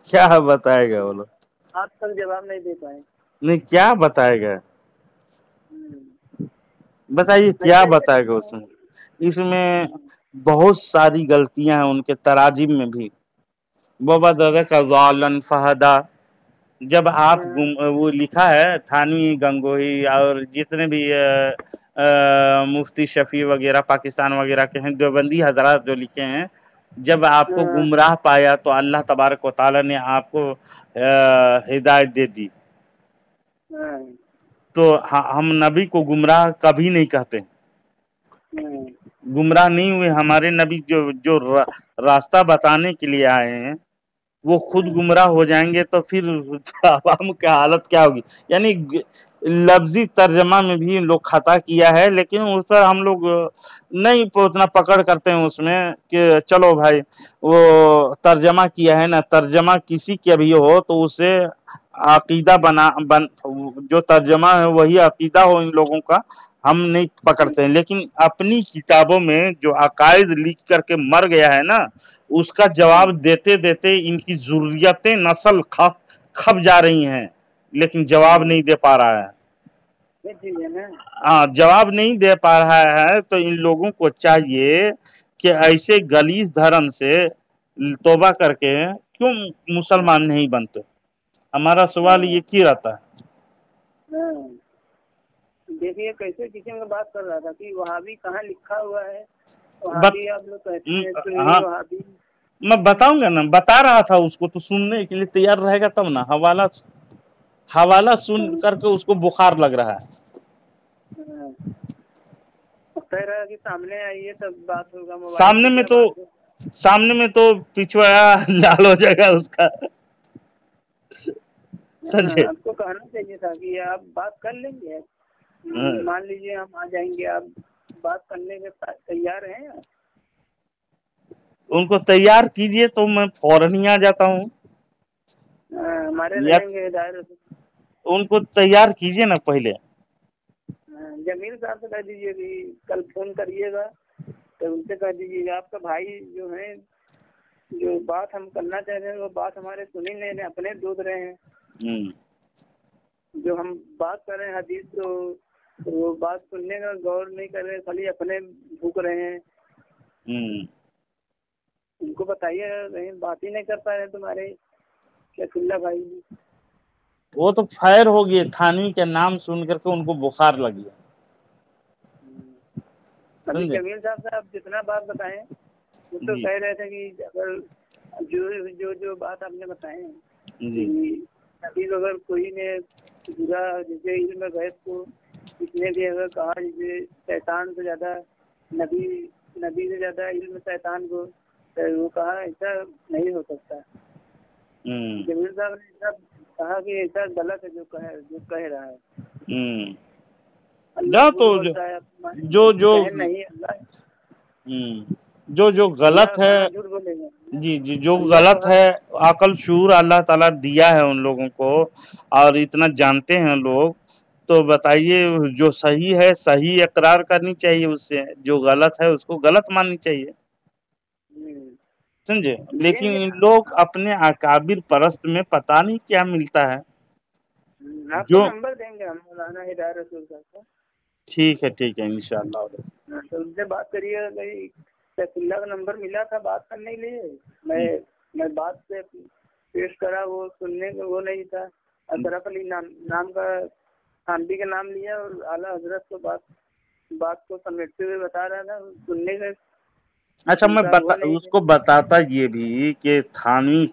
क्या बताएगा वो लोग? आज तक जवाब नहीं दे पाए। नहीं, क्या बताएगा? बताइए क्या बताएगा उसमें? इसमें बहुत सारी गलतियां हैं उनके तराजिम में भी। बाबा दादा का ज़ालन फहदा, जब आप वो लिखा है थानवी गंगोही और जितने भी मुफ्ती शफी वगैरह पाकिस्तान वगैरह के हैं देवबंदी हजरात जो लिखे हैं, जब आपको गुमराह पाया तो अल्लाह तबारक व तआला ने आपको हिदायत दे दी। तो हम नबी को गुमराह कभी नहीं कहते, गुमराह नहीं हुए। हमारे नबी जो रास्ता बताने के लिए आए हैं वो खुद गुमराह हो जाएंगे तो फिर आवाम की हालत क्या होगी। यानी लफ्जी तर्जमा में भी लोग खता किया है, लेकिन उस पर हम लोग नहीं उतना पकड़ करते हैं उसमें कि चलो भाई वो तर्जमा किया है ना, तर्जमा किसी के भी हो तो उसे अकीदा जो तर्जमा है वही अकीदा हो इन लोगों का, हम नहीं पकड़ते हैं। लेकिन अपनी किताबों में जो अकायद लिख करके मर गया है ना, उसका जवाब देते देते इनकी ज़रूरियतें नस्ल खप जा रही हैं, लेकिन जवाब नहीं दे पा रहा है। हाँ, जवाब नहीं दे पा रहा है। तो इन लोगों को चाहिए कि ऐसे गलीज धर्म से तौबा करके क्यों मुसलमान नहीं बनते। हमारा सवाल ये की रहता है। देखिए कैसे किसी में बात कर रहा था कि वहाबी कहाँ लिखा हुआ है, वहाबी आप लोग कहते हैं तो हाँ, वहाबी मैं बताऊंगा ना, बता रहा था उसको, तो सुनने के लिए तैयार रहेगा तब ना। हवाला सुन करके उसको बुखार लग रहा है। कह रहा है कि सामने आइए तब बात होगा। सामने में तो पिछवाड़ा लाल हो जाएगा उसका। समझे? आपको कहना चाहिए था कि आप बात कर लेंगे। मान लीजिए हम आ जाएंगे, आप बात करने के तैयार हैं? उनको तैयार कीजिए तो मैं फौरन ही आ जाता हूँ। हमारे रहेंगे दायरे। उनको तैयार कीजिए ना पहले। जमील साहब से कह दीजिए कि कल फोन करिएगा तो उनसे कह दीजिएगा आपका भाई जो है, जो बात हम करना चाह रहे हैं वो बात हमारे सुनी नहीं, अपने दूध रहे हैं। जो हम बात कर रहे हैं हदीस तो वो बात सुनने का गौर नहीं कर रहे, खाली अपने भूख रहे हैं। उनको बताइए, कहीं बात ही नहीं कर पा रहे तुम्हारे शफीउल्लाह भाई। वो तो फायर हो गए, थानवी के नाम सुन करके उनको बुखार लग गया। अभी जमील साहब जितना बात बताएं वो तो कह रहे थे कि अगर जो बात आपने बताए अभी अगर कोई ने बुरा जैसे इल्म गैब को किसने भी अगर कहा, जैसे शैतान से ज्यादा नबी से ज्यादा इल्म शैतान को, तो वो कहा ऐसा नहीं हो सकता। जमील साहब ने ऐसा कहा कि ऐसा गलत है जो कह रहा है। तो जो गलत है जी जो गलत है, अकल शूर अल्लाह ताला दिया है उन लोगों को और इतना जानते हैं लोग, तो बताइए जो सही है सही इकरार करनी चाहिए, उससे जो गलत है उसको गलत माननी चाहिए। समझे? लेकिन इन लोग अपने अकाबिर परस्त में पता नहीं क्या मिलता है। जो नंबर देंगे हम मौलाना हिदायत रसूल साहब। ठीक है इंशाअल्लाह। तो उनसे बात करिए। भाई सैफुल्लाह का नंबर मिला था बात करने के लिए, मैं बात से पेश करा, वो सुनने को वो नहीं था। अशरफ अली नाम का थानवी का नाम लिया और आला हजरत को बात को समेटते हुए बता रहा था, सुनने का। अच्छा, मैं उसको बताता ये भी कि थानवी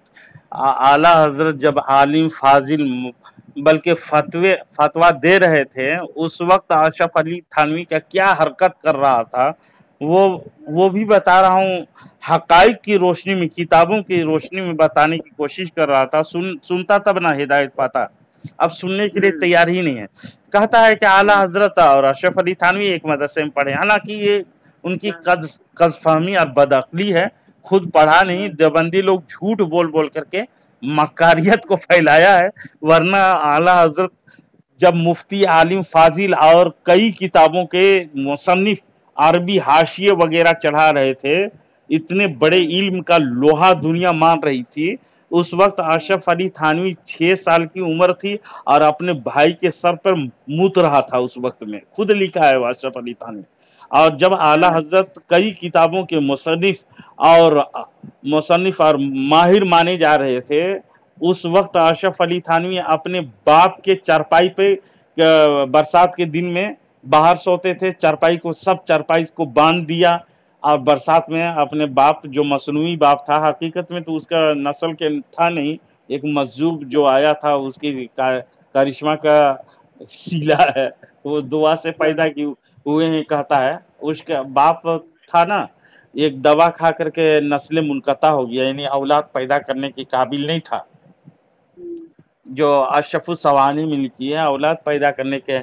आला हजरत जब आलिम फाजिल बल्कि फतवा दे रहे थे, उस वक्त अशरफ अली थानवी का क्या हरकत कर रहा था वो भी बता रहा हूँ। हकाइक की रोशनी में, किताबों की रोशनी में बताने की कोशिश कर रहा था। सुनता तब ना हिदायत पाता, अब सुनने के लिए तैयार ही नहीं है। कहता है कि आला हजरत और अशरफ अली थानवी एक मदरसे में पढ़े, हालांकि ये उनकी कज़फहमी और बदअक्ली है, खुद पढ़ा नहीं। देवबंदी लोग झूठ बोल करके मकारियत को फैलाया है, वरना आला हजरत जब मुफ्ती आलिम फाजिल और कई किताबों के मुसन्निफ अरबी हाशिये वगैरह चढ़ा रहे थे, इतने बड़े इल्म का लोहा दुनिया मान रही थी, उस वक्त अशरफ अली थानवी 6 साल की उम्र थी और अपने भाई के सर पर मूत रहा था उस वक्त में। खुद लिखा है अशरफ अली थानवी। और जब आला हजरत कई किताबों के मुसन्निफ और माहिर माने जा रहे थे, उस वक्त अशरफ अली थानवी अपने बाप के चारपाई पे बरसात के दिन में बाहर सोते थे, चारपाई को सब चारपाई को बांध दिया और बरसात में अपने बाप जो मसनूई बाप था, हकीकत में तो उसका नस्ल के था नहीं, एक मजजूब जो आया था उसकी करिश्मा का सीला है, वो दुआ से पैदा की हुए हैं कहता है। उसका बाप था ना, एक दवा खा करके नस्ल मुनक़ता हो गया, यानी औलाद पैदा करने के काबिल नहीं था। जो अशरफुल सवानी में लिखी है, औलाद पैदा करने के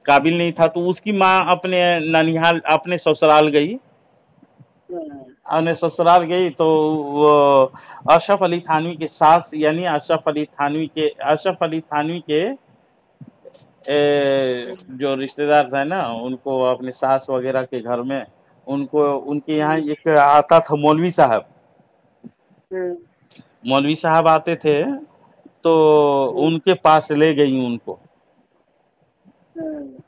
काबिल नहीं था, तो उसकी माँ अपने ननिहाल अपने ससुराल गई, अपने ससुराल गई तो वो अशरफ अली थानवी के सास, यानी अशरफ अली थानवी के जो रिश्तेदार थे ना, उनको अपने सास वगैरह के घर में उनको उनके यहाँ एक आता था मौलवी साहब आते थे, तो उनके पास ले गई, उनको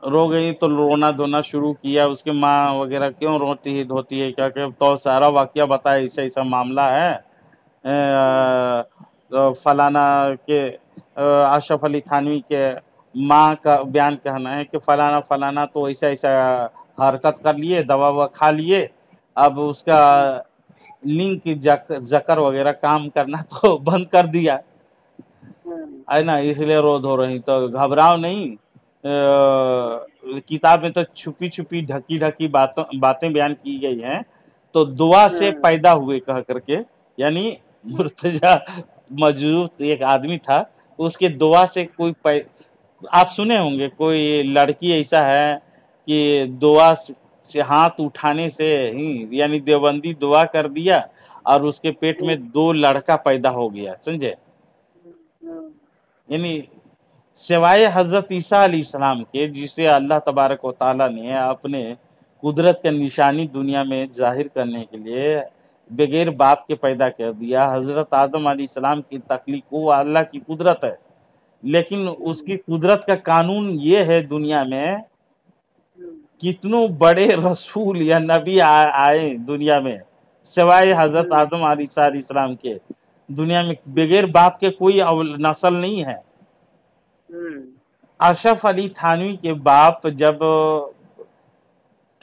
रो गई तो रोना धोना शुरू किया। उसके माँ वगैरह क्यों रोती है धोती है, क्या तो सारा वाकया बताया, ऐसा ऐसा मामला है, फलाना के अशरफ अली थानवी के माँ का बयान कहना है कि फलाना फलाना तो ऐसा ऐसा हरकत कर लिए, दवा ववा खा लिए, अब उसका लिंक जकर वगैरह काम करना तो बंद कर दिया है ना, इसलिए रो धो रही। तो घबराओ नहीं, किताब में तो छुपी छुपी ढकी ढकी बातें बयान की गई हैं, तो दुआ से पैदा हुए कह करके, यानी मुर्तजा मौजूद एक आदमी था, उसके दुआ से कोई आप सुने होंगे कोई लड़की ऐसा है कि दुआ से हाथ उठाने से ही, यानी देवबंदी दुआ कर दिया और उसके पेट में 2 लड़का पैदा हो गया, समझे। यानी सिवाय हजरत ईसा अलैहिस्सलाम के, जिसे अल्लाह तबारक व तआला ने अपने कुदरत का निशानी दुनिया में जाहिर करने के लिए बगैर बाप के पैदा कर दिया। हजरत आदम अलैहिस्सलाम की तख्लीक वो अल्लाह की कुदरत है, लेकिन उसकी कुदरत का कानून ये है, दुनिया में कितनों बड़े रसूल या नबी आए दुनिया में, सिवाय हजरत आदम अलैहिस्सलाम के दुनिया में बगैर बाप के कोई नस्ल नहीं है। अशरफ अली थानवी के बाप जब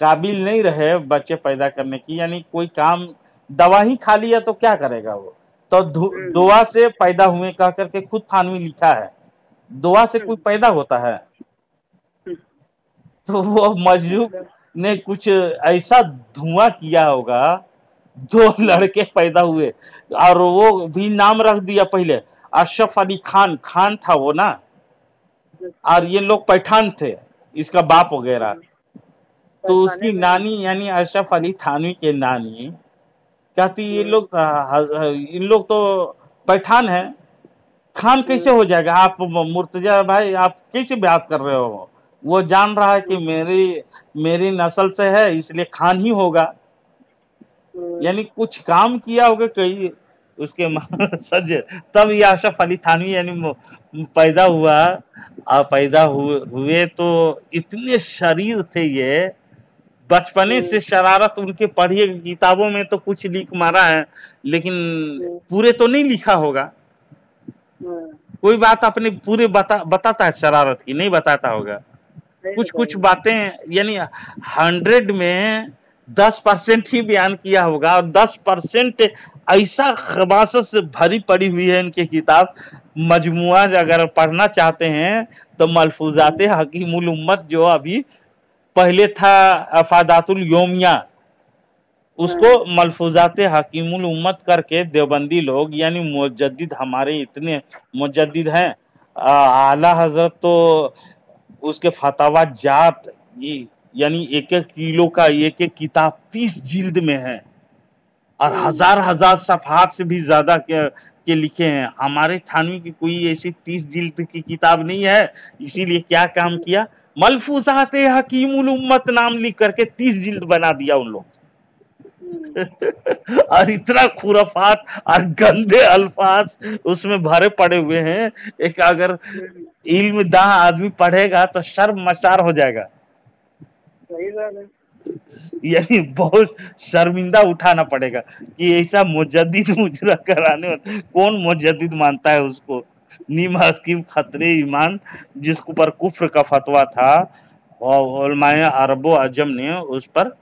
काबिल नहीं रहे बच्चे पैदा करने की, यानी कोई काम, दवा ही खा लिया तो क्या करेगा वो, तो दुआ से पैदा हुए कह करके खुद थानवी लिखा है, दुआ से कोई पैदा होता है। तो वो मजलूब ने कुछ ऐसा धुआं किया होगा, 2 लड़के पैदा हुए और वो भी नाम रख दिया पहले अशरफ अली खान था वो ना, और ये लोग पठान थे, इसका बाप वगैरह। तो उसकी नानी यानी अशरफ अली थानवी के नानी कहती इन लोग तो पठान है, खान कैसे हो जाएगा, आप मुर्तजा भाई आप कैसे बात कर रहे हो। वो जान रहा है कि मेरी नस्ल से है, इसलिए खान ही होगा, यानी कुछ काम किया होगा कहीं उसके सज, तब ये अशरफ अली थानवी यानी पैदा हुआ। और पैदा हुए तो इतने शरीर थे ये, बचपने से शरारत उनके पढ़िए किताबों में तो कुछ लिख मारा है, लेकिन पूरे तो नहीं लिखा होगा, कोई बात अपने पूरे बताता है शरारत की, नहीं बताता होगा, कुछ बातें यानी 100 में 10% ही बयान किया होगा, और 10% ऐसा खबासत से भरी पड़ी हुई है इनकी किताब। मजमुआ अगर पढ़ना चाहते हैं तो मलफूजात हकीमुल उम्मत, जो अभी पहले था अफादातुल योमिया, उसको मलफूजात हकीमुल उम्मत करके देवबंदी लोग, यानी मुजद्दिद, हमारे इतने मुजद्दिद हैं, आला हजरत तो उसके फतवा जात, यानी 1-1 किलो का एक किताब 30 जिल्द में है, और हजार सफहात से भी ज्यादा के लिखे हैं। हमारे थानवी की कोई ऐसी 30 जिल्द की किताब नहीं है, इसीलिए क्या काम किया, मलफूजात हकीमुल उम्मत नाम लिख करके 30 जिल्द बना दिया उन लोग। और इतना खुराफात और गंदे अल्फाज उसमें भरे पड़े हुए हैं, एक अगर इल्म दां आदमी पढ़ेगा तो शर्म मशार हो जाएगा। सही बात है। यानी बहुत शर्मिंदा उठाना पड़ेगा कि ऐसा मुजद्दिद मुजरा कराने वाला कौन मुजद्दिद मानता है उसको। नीम हकीम खतरे ईमान जिसके ऊपर कुफ्र का फतवा था और उलमाए अरब व अजम ने उस पर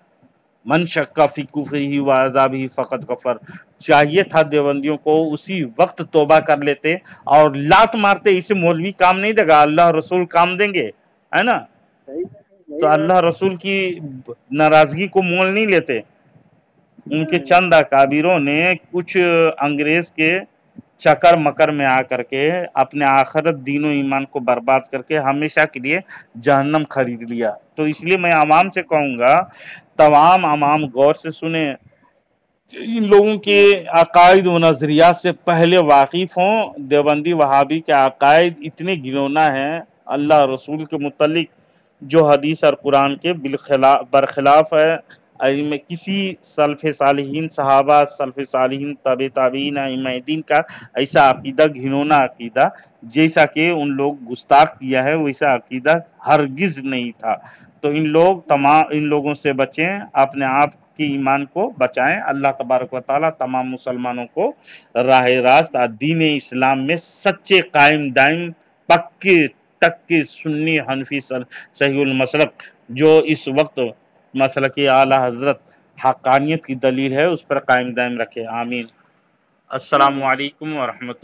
मन शक्का फी कुफ्रिही व अज़ाबिही फ़क़द कफ़र। चाहिए था देवबंदियों को उसी वक्त तौबा कर लेते और लात मारते, इसे मौलवी काम नहीं देगा, अल्लाह रसूल काम देंगे, है ना। तो अल्लाह रसूल की नाराजगी को मोल नहीं लेते। उनके चंद अकाबिरों ने कुछ अंग्रेज के चक्कर मकर में आकर के अपने आखिरत दीन और ईमान को बर्बाद करके हमेशा के लिए जहन्नम खरीद लिया। तो इसलिए मैं अवाम से कहूँगा, तमाम अवाम गौर से सुने, इन लोगों के अकायद व नज़रियात से पहले वाकिफ़ हों। देवबंदी वहाबी के अकायद इतने घिनौना हैं अल्लाह रसूल के मुतल्लिक जो हदीस और कुरान के बरखिलाफ है। में किसी सल्फ़ सालिहीन सहाबा, सल्फ़ सालिहीन तबे ताबीन इमाम का ऐसा अकीदा, घिनौना अकीदा जैसा कि उन लोग गुस्ताख किया है, वैसा अकीदा हरगिज़ नहीं था। तो इन लोगों से बचें, अपने आप के ईमान को बचाएं। अल्लाह तबारक व तआला तमाम मुसलमानों को राह रास्त दीन इस्लाम में सच्चे कायम दायम पक्के तक्के सुन्नी हनफी सहीउल मसलक जो इस वक्त मसलक आला हजरत हक्कानियत की दलील है उस पर कायम दायम रखे। आमीन। अस्सलामु अलैकुम व रहमतुल्लाह।